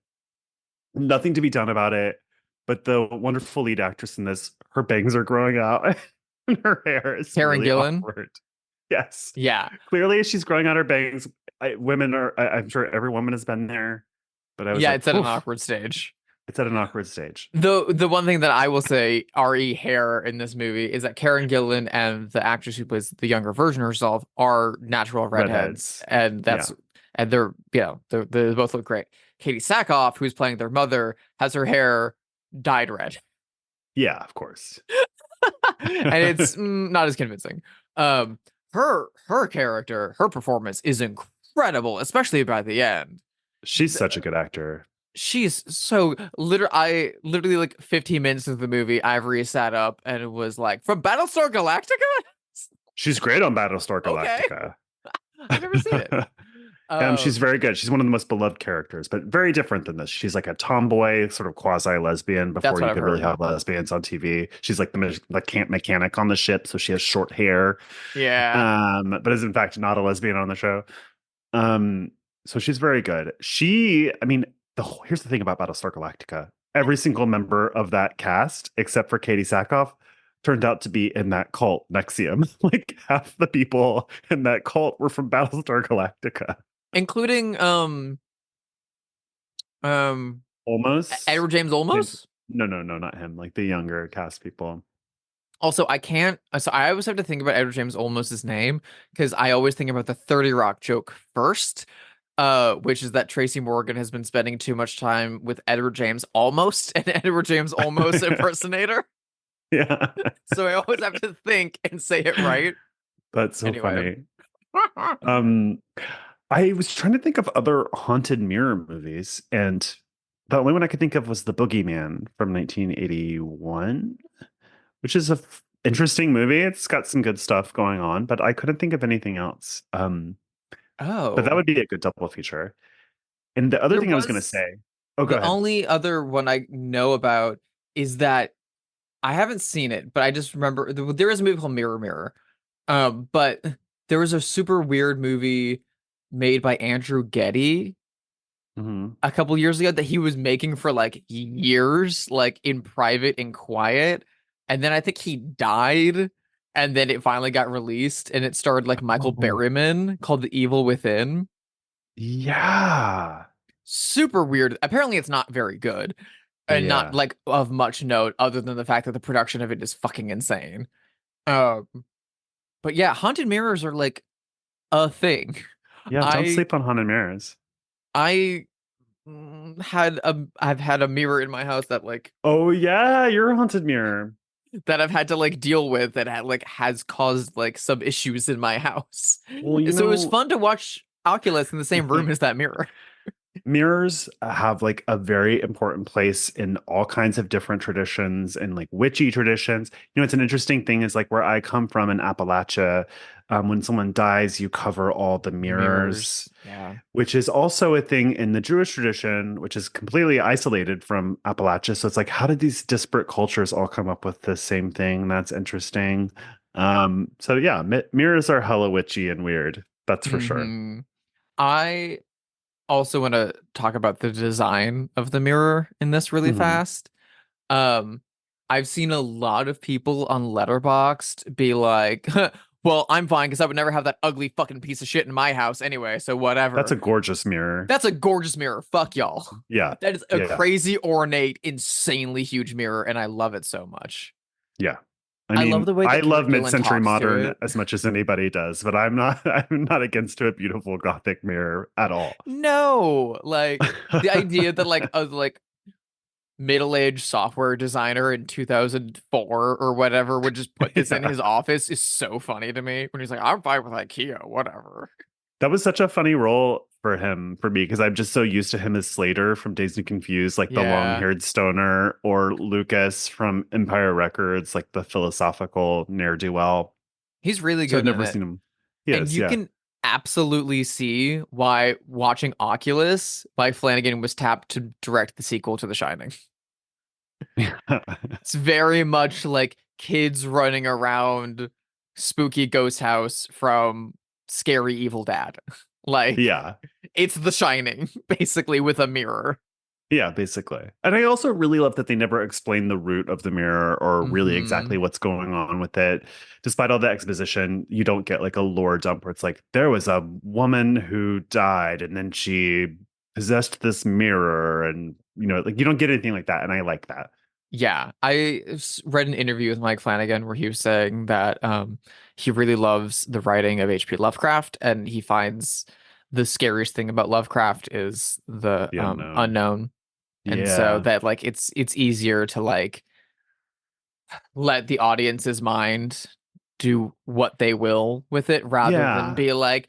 Nothing to be done about it. But the wonderful lead actress in this, her bangs are growing out and her hair is Karen really Gillan? awkward. Yes. Yeah. Clearly she's growing out her bangs. I'm sure every woman has been there. But I was like, It's at an "Oof." awkward stage. It's at an awkward stage. The one thing that I will say, RE hair in this movie, is that Karen Gillan and the actress who plays the younger version of herself are natural redheads. And that's and they're they both look great. Katie Sackhoff, who's playing their mother, has her hair dyed red. Yeah, of course. And it's not as convincing. Her character, her performance is incredible, especially by the end. She's such a good actor. She's so literally like 15 minutes into the movie, Ivory sat up and it was like, from Battlestar Galactica? She's great on Battlestar Galactica. I've never seen it. She's very good. She's one of the most beloved characters, but very different than this. She's like a tomboy, sort of quasi-lesbian before you could really have lesbians on TV. She's like the camp mechanic on the ship, so she has short hair. Yeah. But is in fact not a lesbian on the show. So she's very good. Here's the thing about Battlestar Galactica. Every single member of that cast, except for Katie Sackhoff, turned out to be in that cult, Nexium. Like half the people in that cult were from Battlestar Galactica. Including Almost Edward James Olmos? No, not him. Like the younger cast people. Also, I always have to think about Edward James Olmos' name because I always think about the 30 Rock joke first, which is that Tracy Morgan has been spending too much time with Edward James Almost, an Edward James Olmos impersonator. Yeah. So I always have to think and say it right. That's so funny. I was trying to think of other haunted mirror movies, and the only one I could think of was The Boogeyman from 1981, which is a interesting movie. It's got some good stuff going on, but I couldn't think of anything else. But that would be a good double feature. And the other thing I was going to say, go ahead. The only other one I know about is that I haven't seen it, but I just remember there is a movie called Mirror Mirror. But there was a super weird movie made by Andrew Getty a couple years ago that he was making for like years, like in private and quiet. And then I think he died, and then it finally got released, and it starred like Michael Berryman, called The Evil Within. Yeah. Super weird. Apparently it's not very good. And not like of much note other than the fact that the production of it is fucking insane. But yeah, haunted mirrors are like a thing. Yeah, don't sleep on haunted mirrors. I've had a mirror in my house that like, oh yeah, you're a haunted mirror that I've had to like deal with that has caused like some issues in my house. Well, so it was fun to watch Oculus in the same room as that mirror. Mirrors have like a very important place in all kinds of different traditions and like witchy traditions. It's an interesting thing is like where I come from in Appalachia, when someone dies, you cover all the The mirrors, mirrors. Yeah. which is also a thing in the Jewish tradition, which is completely isolated from Appalachia. So it's like, how did these disparate cultures all come up with the same thing? That's interesting. So yeah, mirrors are hella witchy and weird. That's for sure. I also want to talk about the design of the mirror in this really Hmm. fast. Um, I've seen a lot of people on Letterboxd be like, "Well, I'm fine because I would never have that ugly fucking piece of shit in my house anyway, so That's whatever." a gorgeous mirror. That's a gorgeous mirror. Fuck y'all. Yeah. That is a Yeah. crazy, ornate, insanely huge mirror, and I love it so much. Yeah. I I love mean, the way I that love Karen Gillan mid-century talks to modern it. as much as anybody does, but I'm not against a beautiful Gothic mirror at all. No, like the idea that like a middle-aged software designer in 2004 or whatever would just put this in Yeah. his office is so funny to me when he's like, I'm fine with IKEA, whatever. That was such a funny role for him, for me, because I'm just so used to him as Slater from Dazed and Confused, like the Yeah, long-haired stoner, or Lucas from Empire Records, like the philosophical ne'er-do-well. he's really So I've good in never it. seen him. He And is, you yeah. can absolutely see why watching Oculus, Mike Flanagan was tapped to direct the sequel to The Shining. It's very much like kids running around spooky ghost house from scary evil dad. Like Yeah. it's The Shining, basically with a mirror. Yeah, basically. And I also really love that they never explain the root of the mirror or really Hmm. exactly what's going on with it. Despite all the exposition, you don't get like a lore dump where it's like, there was a woman who died and then she possessed this mirror. And, like you don't get anything like that. And I like that. Yeah, read an interview with Mike Flanagan where he was saying that he really loves the writing of H.P. Lovecraft, and he finds the scariest thing about Lovecraft is the The unknown. unknown, and so Yeah. that like it's easier to like let the audience's mind do what they will with it rather than Yeah. be like,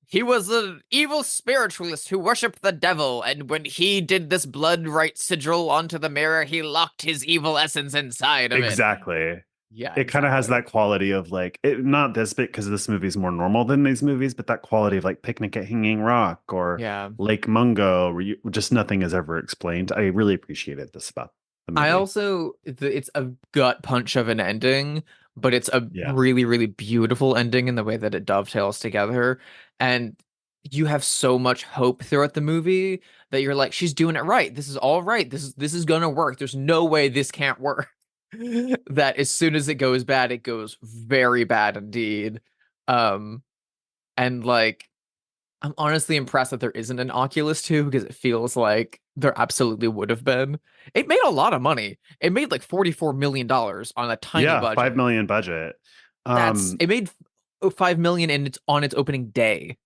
he was an evil spiritualist who worshipped the devil, and when he did this blood right sigil onto the mirror, he locked his evil essence inside of it. Exactly. Yeah, It kind of has exactly. that quality of like not this bit because this movie is more normal than these movies, but that quality of like Picnic at Hanging Rock or Yeah. Lake Mungo, where just nothing is ever explained. I really appreciated this about the I movie. also it's a gut punch of an ending, but it's a Yeah. really, really beautiful ending in the way that it dovetails together. And you have so much hope throughout the movie that you're like, she's doing it right. This is all right. This is gonna work. There's no way this can't work. That as soon as it goes bad, it goes very bad indeed. Um, and like I'm honestly impressed that there isn't an Oculus 2 because it feels like there absolutely would have been. It made a lot of money. It made like $44 million on a tiny Yeah, 5 budget. million budget. That's Um, it made 5 million and it's on its opening day.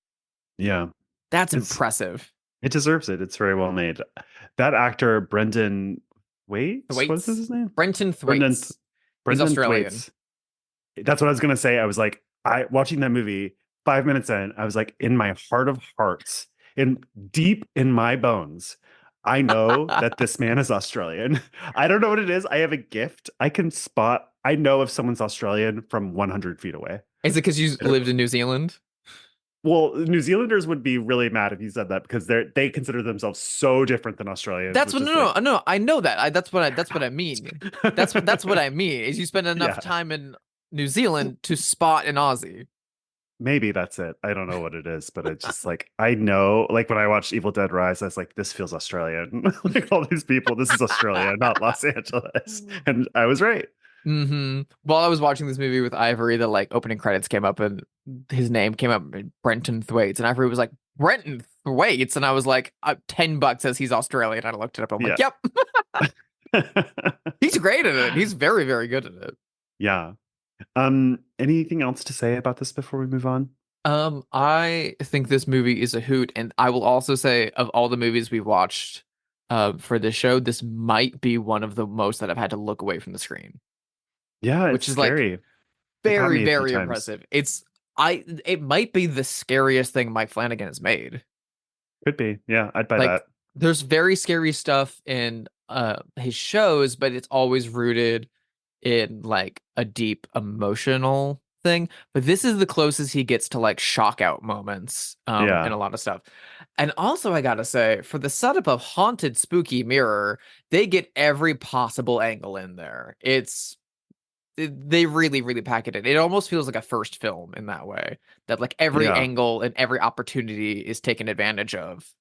yeah. That's It's impressive. it deserves it. It's very well made. That actor, Brendan Waits, what is Thwaites. his name? Brenton Brendan Thwaites. He's Brendan Australian. Thwaites. That's what I was gonna say. I was like, I watching that movie 5 minutes in, I was like, in my heart of hearts, in deep in my bones, I know that this man is Australian. I don't know what it is. I have a gift. I can spot. I know if someone's Australian from 100 feet away. Is it because you I don't- lived in New Zealand? Well, New Zealanders would be really mad if you said that because they consider themselves so different than Australians, That's which what is no like, no no. I know that. That's what I mean. That's what I mean. Is you spend enough yeah. time in New Zealand to spot an Aussie. Maybe that's it. I don't know what it is, but it's just like I know, like when I watched Evil Dead Rise, I was like, this feels Australian. Like all these people, this is Australia, not Los Angeles. And I was right. While I was watching this movie with Ivory, the like opening credits came up and his name came up, Brenton Thwaites, and Ivory was like, Brenton Thwaites, and I was like, $10 says he's Australian. I looked it up. I'm like, Yeah. yep, he's great at it. He's very, very good at it. Yeah. Anything else to say about this before we move on? I think this movie is a hoot, and I will also say of all the movies we've watched, for this show, this might be one of the most that I've had to look away from the screen, Yeah, it's which is like scary. It got very, me a few very times. impressive. It might be the scariest thing Mike Flanagan has made. Could be. Yeah, I'd buy Like that. there's very scary stuff in his shows, but it's always rooted in like a deep emotional thing. But this is the closest he gets to like shock out moments in Yeah. a lot of stuff. And also I gotta say, for the setup of Haunted Spooky Mirror, they get every possible angle in there. They really, really pack it in. It almost feels like a first film in that way. That like every Yeah. angle and every opportunity is taken advantage of.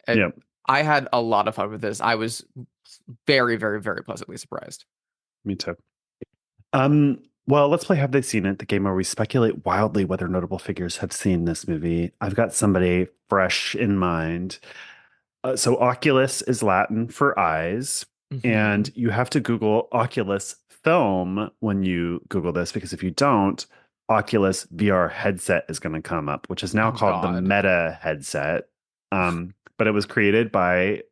And Yeah. I had a lot of fun with this. I was very, very, very pleasantly surprised. Me too. Well, let's play Have They Seen It, the game where we speculate wildly whether notable figures have seen this movie. I've got somebody fresh in mind. So Oculus is Latin for eyes, Hmm. and you have to Google Oculus film when you Google this, because if you don't, Oculus VR headset is going to come up, which is now Oh called the God. Meta headset. But it was created by,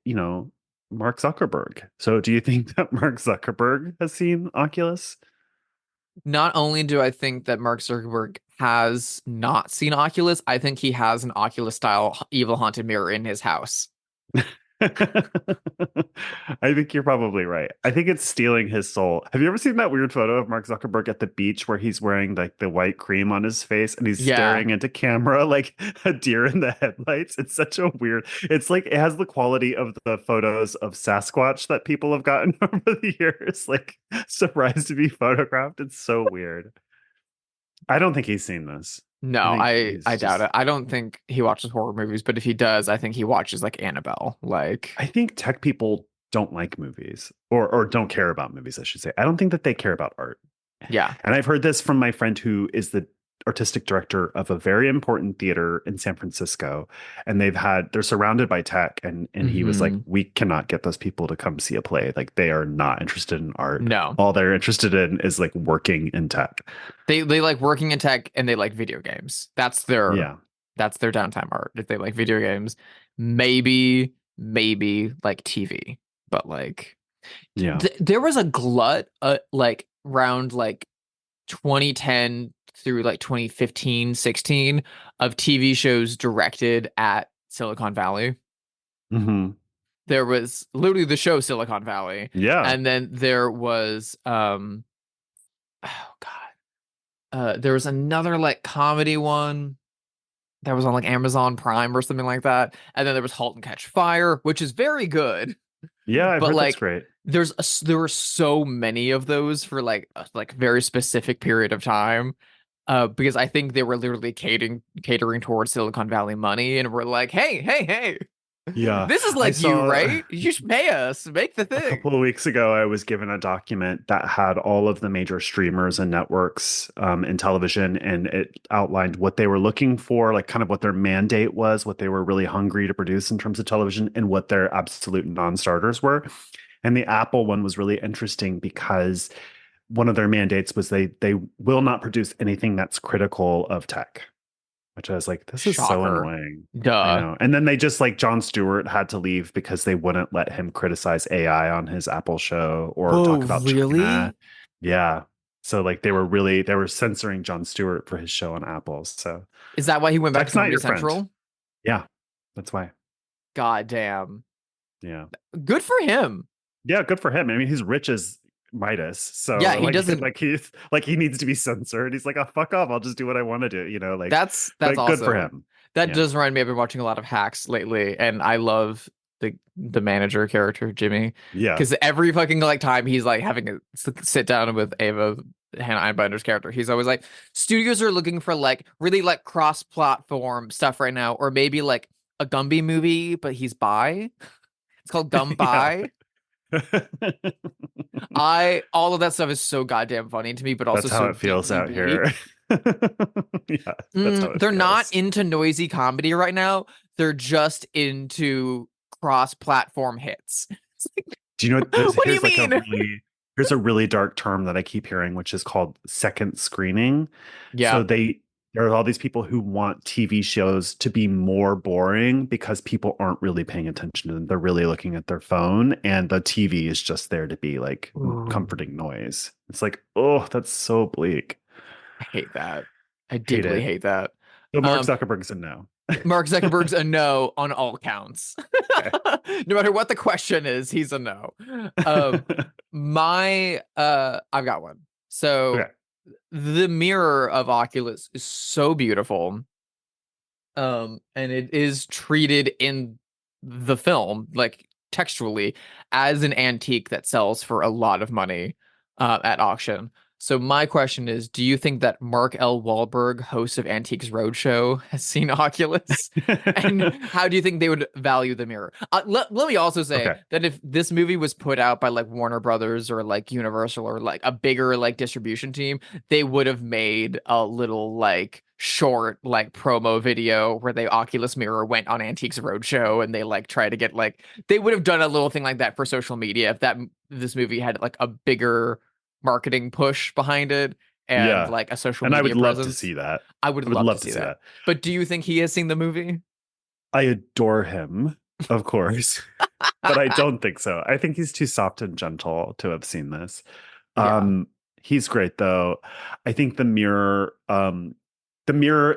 Mark Zuckerberg. So do you think that Mark Zuckerberg has seen Oculus? Not only do I think that Mark Zuckerberg has not seen Oculus, I think he has an Oculus style evil haunted mirror in his house. I think you're probably right. I think it's stealing his soul. Have you ever seen that weird photo of Mark Zuckerberg at the beach where he's wearing like the white cream on his face and he's Yeah. staring into camera like a deer in the headlights? It's such a weird. It's like it has the quality of the photos of Sasquatch that people have gotten over the years, like surprised to be photographed. It's so weird. I don't think he's seen this. I No, think I he's doubt just it. I don't think he watches horror movies, but if he does, I think he watches like Annabelle. Like, I think tech people don't like movies or don't care about movies, I should say. I don't think that they care about art. yeah. And I've heard this from my friend who is the artistic director of a very important theater in San Francisco. And they're surrounded by tech. And he was like, Hmm. we cannot get those people to come see a play. Like they are not interested in art. No. All they're interested in is like working in tech. They like working in tech and they like video games. Yeah. That's their downtime art. If they like video games, maybe like TV. But like Yeah. there was a glut like around like 2010 through like 2015, 16 of TV shows directed at Silicon Valley. Hmm. There was literally the show Silicon Valley, Yeah. and then there was oh God. There was another like comedy one that was on like Amazon Prime or something like that. And then there was Halt and Catch Fire, which is very good. Yeah. I've But heard that's like great. there were so many of those for like a like very specific period of time. Because I think they were literally catering towards Silicon Valley money and we're like, hey, Yeah. this is I like you, saw. right? You should pay us, make the A thing. couple of weeks ago, I was given a document that had all of the major streamers and networks in television, and it outlined what they were looking for, like kind of what their mandate was, what they were really hungry to produce in terms of television, and what their absolute non-starters were. And the Apple one was really interesting because one of their mandates was they will not produce anything that's critical of tech, which I was like, this is so Shocker. annoying. I Duh. know. And then they just like Jon Stewart had to leave because they wouldn't let him criticize AI on his Apple show or Whoa, talk about China. really? Yeah. So like they were censoring Jon Stewart for his show on Apple. So Is that why he went back to tech's not Comedy your friend. Central? Yeah. That's why. God damn. Yeah. Good for him. Yeah, good for him. I mean, he's rich as Midas. Yeah, So he like doesn't. like he needs to be censored. He's like, oh fuck off. I'll just do what I want to do, like, That's but good for awesome. him. That Yeah. does remind me. I've been watching a lot of Hacks lately, and I love the manager character Jimmy Yeah. because every fucking like time he's like having a sit down with Ava Hannah Einbinder's character, he's always like, studios are looking for like really like cross-platform stuff right now, or maybe like a Gumby movie, but he's bi. It's called Yeah. Gumby. I all of that stuff is so goddamn funny to me, but also That's how so it feels deeply out here. bleak. Yeah, that's how it They're not feels. into noisy comedy right now. They're just into cross-platform hits. It's like, Do you know what this what do you mean? here's a really dark term that I keep hearing, which is called second screening. Yeah. So there are all these people who want TV shows to be more boring because people aren't really paying attention to them. They're really looking at their phone, and the TV is just there to be like Ooh, comforting noise. It's like, oh, that's so bleak. I hate that. I Hate deeply it. hate that. So Mark Um, Zuckerberg's a no. Mark Zuckerberg's a no on all counts. Okay. No matter what the question is, he's a no. Um, I've got one. Okay. So the mirror of Oculus is so beautiful. And it is treated in the film, like textually, as an antique that sells for a lot of money at auction. So my question is, do you think that Mark L. Wahlberg, host of Antiques Roadshow, has seen Oculus? And how do you think they would value the mirror? Let me also say Okay. that if this movie was put out by like Warner Brothers or like Universal or like a bigger like distribution team, they would have made a little like short like promo video where they Oculus Mirror went on Antiques Roadshow and they like try to get like they would have done a little thing like that for social media if that this movie had like a bigger marketing push behind it and Yeah. like a social And I media would love to presence. see that. I would I would love to love to see see that. that. But do you think he has seen the movie? I adore him, of course, but I don't think so. I think he's too soft and gentle to have seen this. Yeah. Um, he's great though. I think the mirror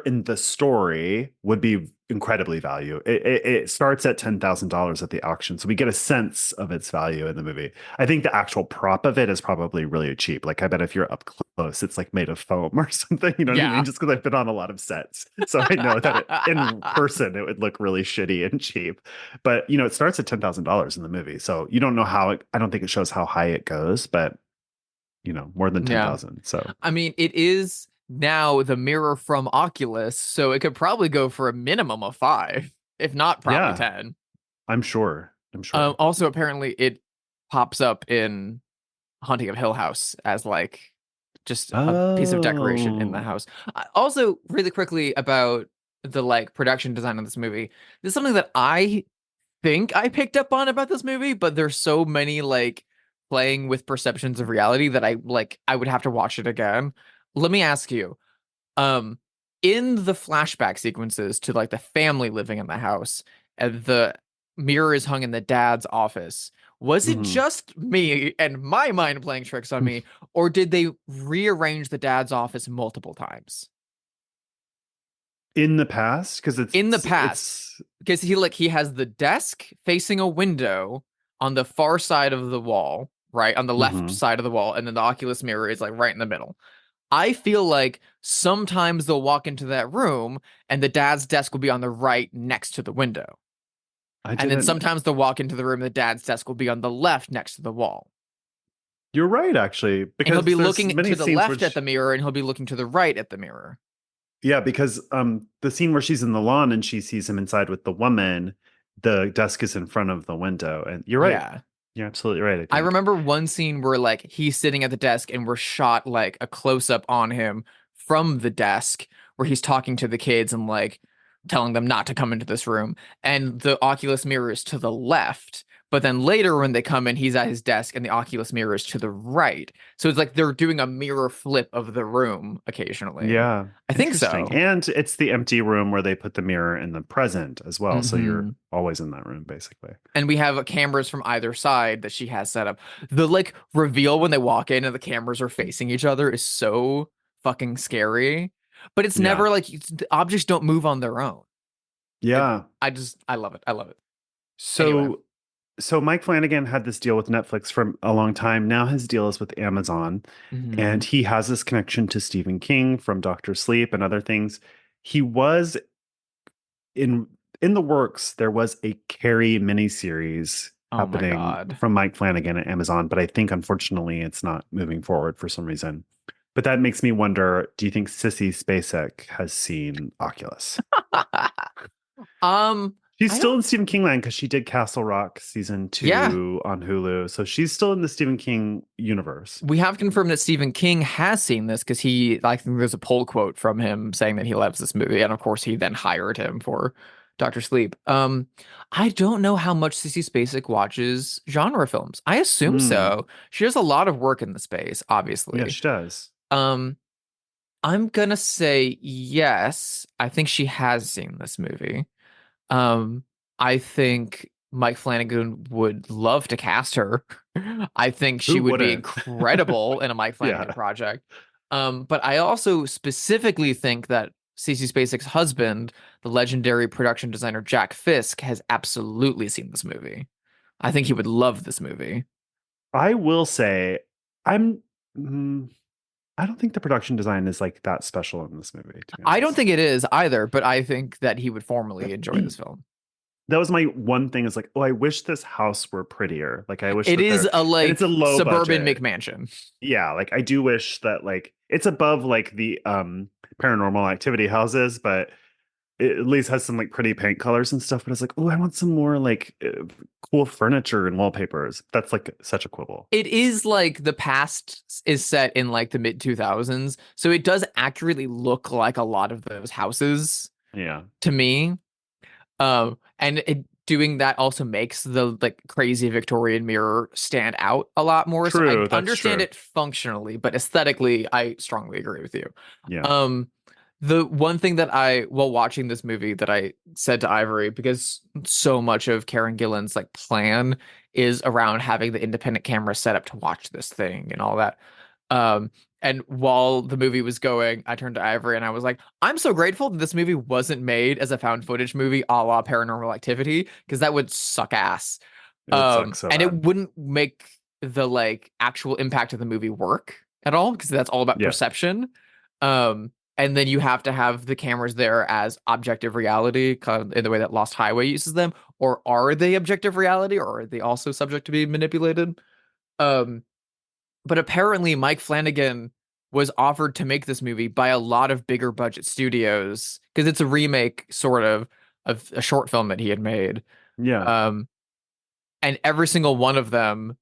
in the story would be incredibly value. It starts at $10,000 at the auction, so we get a sense of its value in the movie. I think the actual prop of it is probably really cheap. Like I bet if you're up close, it's like made of foam or something. You know what I Yeah. mean? Just because I've been on a lot of sets, so I know that in person it would look really shitty and cheap. But it starts at $10,000 in the movie, so you don't know how. I don't think it shows how high it goes, but more than Yeah. 10,000. So I mean, it is now the mirror from Oculus, so it could probably go for a minimum of 5, if not probably yeah, 10. I'm sure. I'm sure. Also, apparently, it pops up in Haunting of Hill House as like just a piece of decoration in the Oh. house. Also, really quickly about the like production design of this movie. This is something that I think I picked up on about this movie, but there's so many like playing with perceptions of reality that I would have to watch it again. Let me ask you, um, in the flashback sequences to like the family living in the house, and the mirror is hung in the dad's office. Was it Mhm. just me and my mind playing tricks on me, or did they rearrange the dad's office multiple times? In the past, because In the it's past, it's because he has the desk facing a window on the far side of the wall, right? On the left mhm. side of the wall, and then the Oculus mirror is like right in the middle. I feel like sometimes they'll walk into that room and the dad's desk will be on the right next to the window. I And then didn't. sometimes they'll walk into the room, the dad's desk will be on the left next to the wall. You're right, actually, And he'll be because there's looking many to the scenes where left at the mirror and he'll be looking to the right at the mirror. yeah, because the scene where she's in the lawn and she sees him inside with the woman, the desk is in front of the window, and you're right. Yeah. You're absolutely right, I I think. remember one scene where like he's sitting at the desk and we're shot like a close up on him from the desk where he's talking to the kids and like telling them not to come into this room. And the Oculus mirror is to the left. But then later when they come in, he's at his desk and the Oculus mirror is to the right. So it's like they're doing a mirror flip of the room occasionally. Yeah, I think interesting. so. And it's the empty room where they put the mirror in the present as well, so you're Hmm. always in that room basically. And we have cameras from either side that she has set up. The like reveal when they walk in and the cameras are facing each other is so fucking scary. But it's Yeah. never like the objects don't move on their own. Yeah. I love it. I love it. Anyway. So Mike Flanagan had this deal with Netflix for a long time. Now his deal is with Amazon, and Hmm. he has this connection to Stephen King from Doctor Sleep and other things. He was in the works. There was a Carrie miniseries Oh my happening God. from Mike Flanagan at Amazon, but I think unfortunately it's not moving forward for some reason. But that makes me wonder, do you think Sissy Spacek has seen Oculus? um, She's I still don't in Stephen King land because she did Castle Rock season yeah. 2 on Hulu. So she's still in the Stephen King universe. We have confirmed that Stephen King has seen this because I think there's a poll quote from him saying that he loves this movie, and of course he then hired him for Doctor Sleep. I don't know how much Sissy Spacek watches genre films. I assume Mm. so. She does a lot of work in the space, Yeah, obviously. she does. Um, I'm gonna say yes. I think she has seen this movie. Um, I think Mike Flanagan would love to cast her. I think she Who would be wouldn't? incredible in a Mike Flanagan Yeah. project. But I also specifically think that Cece Spacek's husband, the legendary production designer Jack Fisk, has absolutely seen this movie. I think he would love this movie. I will say, I'm. I don't think the production design is like that special in this movie, to be I don't honest. think it is either, but I think that he would formally enjoy this film. That was my one thing is like, oh, I wish this house were prettier. Like, I wish It that is a and it's a like low suburban budget. McMansion. Yeah, like I do wish that like it's above like the paranormal activity houses, but it at least has some like pretty paint colors and stuff. But it's like, oh, I want some more like cool furniture and wallpapers. That's like such a quibble. It is like the past is set in like the mid 2000s, so it does accurately look like a lot of those houses Yeah. to me. And doing that also makes the like crazy Victorian mirror stand out a lot more. So I True, that's understand true. it functionally, but aesthetically, I strongly agree with you. Yeah. Um, the one thing that while watching this movie, that I said to Ivory, because so much of Karen Gillan's like plan is around having the independent camera set up to watch this thing and all that. Um, and while the movie was going, I turned to Ivory and I was like, I'm so grateful that this movie wasn't made as a found footage movie a la Paranormal Activity, because that would suck ass. It would suck so And it bad. wouldn't make the like actual impact of the movie work at all, because that's all about Yeah. perception. And then you have to have the cameras there as objective reality, kind of in the way that Lost Highway uses them. Or are they objective reality, or are they also subject to be manipulated? Um, but apparently Mike Flanagan was offered to make this movie by a lot of bigger budget studios, because it's a remake sort of a short film that he had made. Yeah. Um, and every single one of them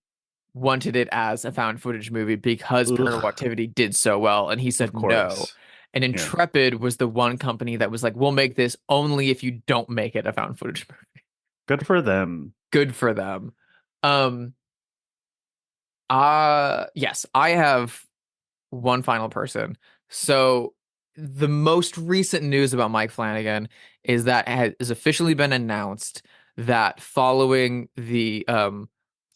wanted it as a found footage movie because Paranormal Ugh, Activity did so well, and he of said no. course. And Yeah. Intrepid was the one company that was like, "We'll make this only if you don't make it a found footage movie." Good for them. Good for them. Um, yes, I have one final person. So the most recent news about Mike Flanagan is that it has officially been announced that following the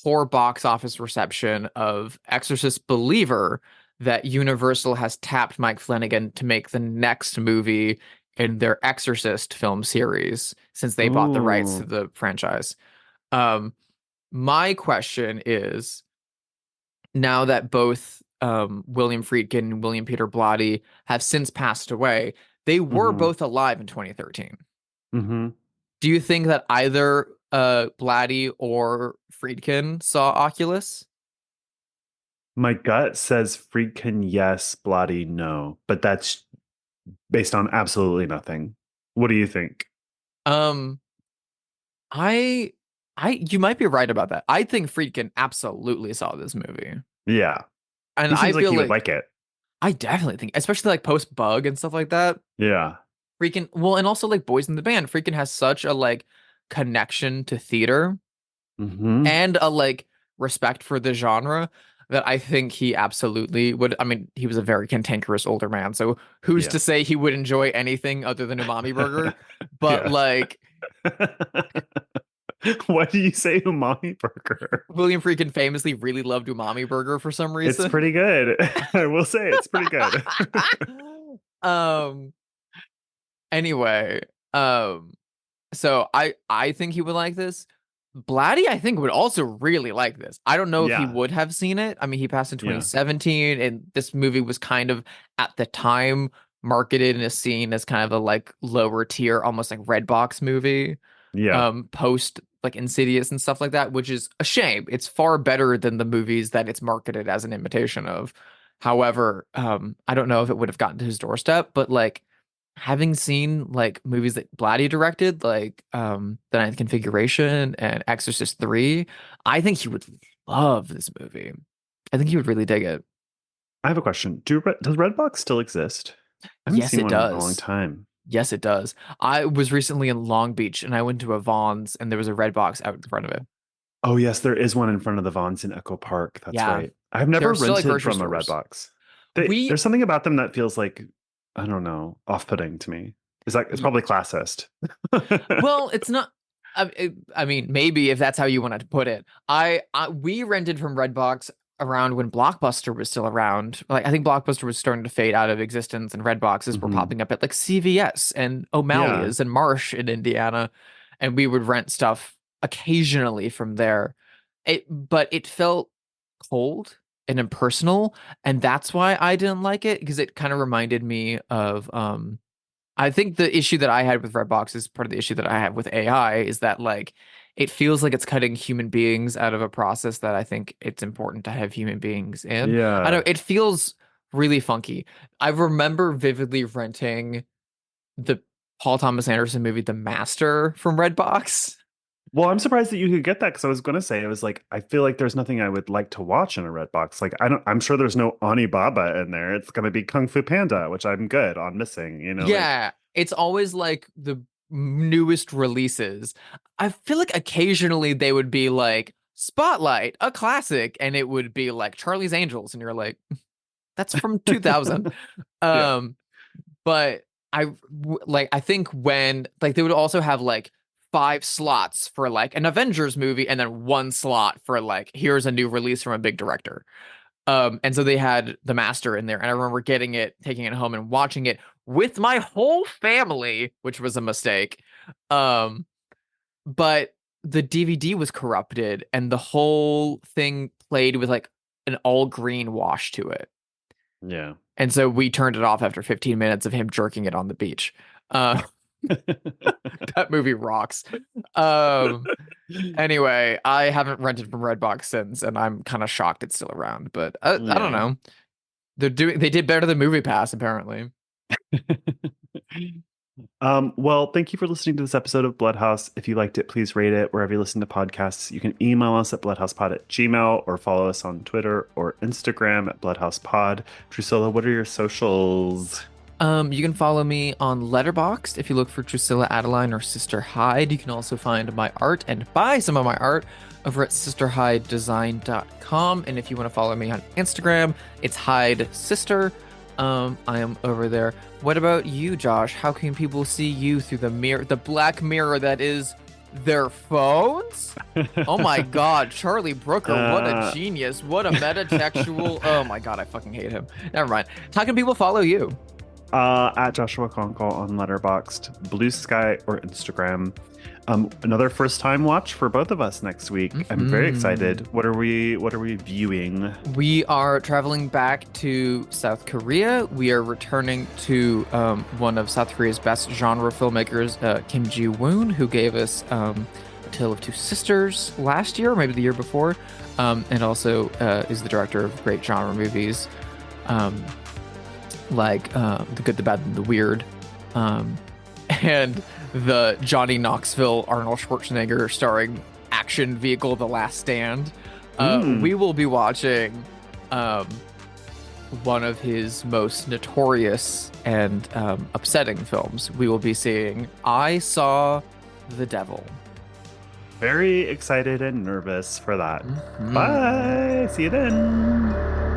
poor box office reception of Exorcist Believer, that Universal has tapped Mike Flanagan to make the next movie in their Exorcist film series, since they bought the rights to Ooh. the franchise. Um, my question is, now that both William Friedkin and William Peter Blatty have since passed away, they were Mm-hmm. both alive in 2013. Mm-hmm. Do you think that either Blatty or Friedkin saw Oculus? My gut says Friedkin yes, Bloody no, but that's based on absolutely nothing. What do you think? Um, I, you might be right about that. I think Friedkin absolutely saw this movie, Yeah. and He I seems like feel he would like like it. I definitely think, especially like post Bug and stuff like that. Yeah. Freaking well, and also like Boys in the Band. Freaking has such a like connection to theater Mm-hmm. and a like respect for the genre that I think he absolutely would. I mean, he was a very cantankerous older man, so who's Yeah. to say he would enjoy anything other than umami burger? But Yeah. like What do you say umami burger? William Freakin famously really loved umami burger for some It's reason. pretty good. I will say it's pretty good. um anyway, um so I think he would like this. Blatty, I think, would also really like this. I don't know if he Yeah. would have seen it. I mean, he passed in Yeah. 2017, and this movie was kind of at the time marketed and is seen as kind of a like lower tier, almost like red box movie, Yeah. post like Insidious and stuff like that, which is a shame. It's far better than the movies that it's marketed as an imitation of. However, I don't know if it would have gotten to his doorstep, but like having seen like movies that Blatty directed, like The Ninth Configuration and Exorcist 3, I think he would love this movie. I think he would really dig it. I have a question. Does Redbox still exist? I haven't Yes, seen it one in a long does. time. Yes, it does. I was recently in Long Beach and I went to a Vaughn's and there was a red box out in front of it. Oh, yes, there is one in front of the Vons in Echo Park. That's Yeah. right. I've There never are still like rented grocery from a stores. Redbox. We There's something about them that feels like, I don't know, off-putting to me. It's probably classist. Well, it's not. I mean, maybe if that's how you wanted to put it. We rented from Redbox around when Blockbuster was still around. Like I think Blockbuster was starting to fade out of existence, and red boxes were Hmm. popping up at like CVS and Yeah. O'Malley's and Marsh in Indiana, and we would rent stuff occasionally from there. But it felt cold and impersonal, and that's why I didn't like it because it kind of reminded me of I think the issue that I had with Redbox is part of the issue that I have with AI is that like it feels like it's cutting human beings out of a process that I think it's important to have human beings in. I Yeah. know it feels really funky. I remember vividly renting the Paul Thomas Anderson movie The Master from Redbox. Well, I'm surprised that you could get that because I was going to say, I was like, I feel like there's nothing I would like to watch in a red box. Like, I'm sure there's no Onibaba in there. It's going to be Kung Fu Panda, which I'm good on missing, like, Yeah, it's always like the newest releases. I feel like occasionally they would be like Spotlight, a classic, and it would be like Charlie's Angels, and you're like, that's from 2000. yeah. Um, but like I think when like they would also have like 5 slots for like an Avengers movie and then 1 slot for like here's a new release from a big director. And so they had The Master in there, and I remember getting it, taking it home and watching it with my whole family, which was a mistake. Um, but the DVD was corrupted, and the whole thing played with like an all green wash to it. Yeah. And so we turned it off after 15 minutes of him jerking it on the beach. Uh, that movie rocks. Um, anyway, I haven't rented from Redbox since, and I'm kind of shocked it's still around. But I don't Yeah. know. They did better than Movie Pass apparently. Well, thank you for listening to this episode of Bloodhouse. If you liked it, please rate it wherever you listen to podcasts. You can email us at bloodhousepod@gmail or follow us on Twitter or Instagram at bloodhousepod. Drusilla, what are your socials? You can follow me on Letterboxd if you look for Drusilla Adeline or Sister Hyde. You can also find my art and buy some of my art over at sisterhydedesign.com. And if you want to follow me on Instagram, it's Hyde Sister. I am over there. What about you, Josh? How can people see you through the mirror, the black mirror that is their phones? Oh my God, Charlie Brooker, what a Uh, genius. What a metatextual. Oh my God, I fucking hate him. Never mind. How can people follow you? at Joshua Conkel on Letterboxd, Blue Sky, or Instagram. Another first time watch for both of us next week. I'm very excited. What are we viewing? We are traveling back to South Korea. We are returning to one of South Korea's best genre filmmakers, Kim Ji-woon, who gave us A Tale of Two Sisters last year, maybe the year before, and also is the director of great genre movies like The Good, the Bad, and the Weird, and the Johnny Knoxville Arnold Schwarzenegger starring action vehicle The Last Stand. We will be watching one of his most notorious and upsetting films. We will be seeing I Saw the Devil. Very excited and nervous for that. Mhm. Bye. See you then.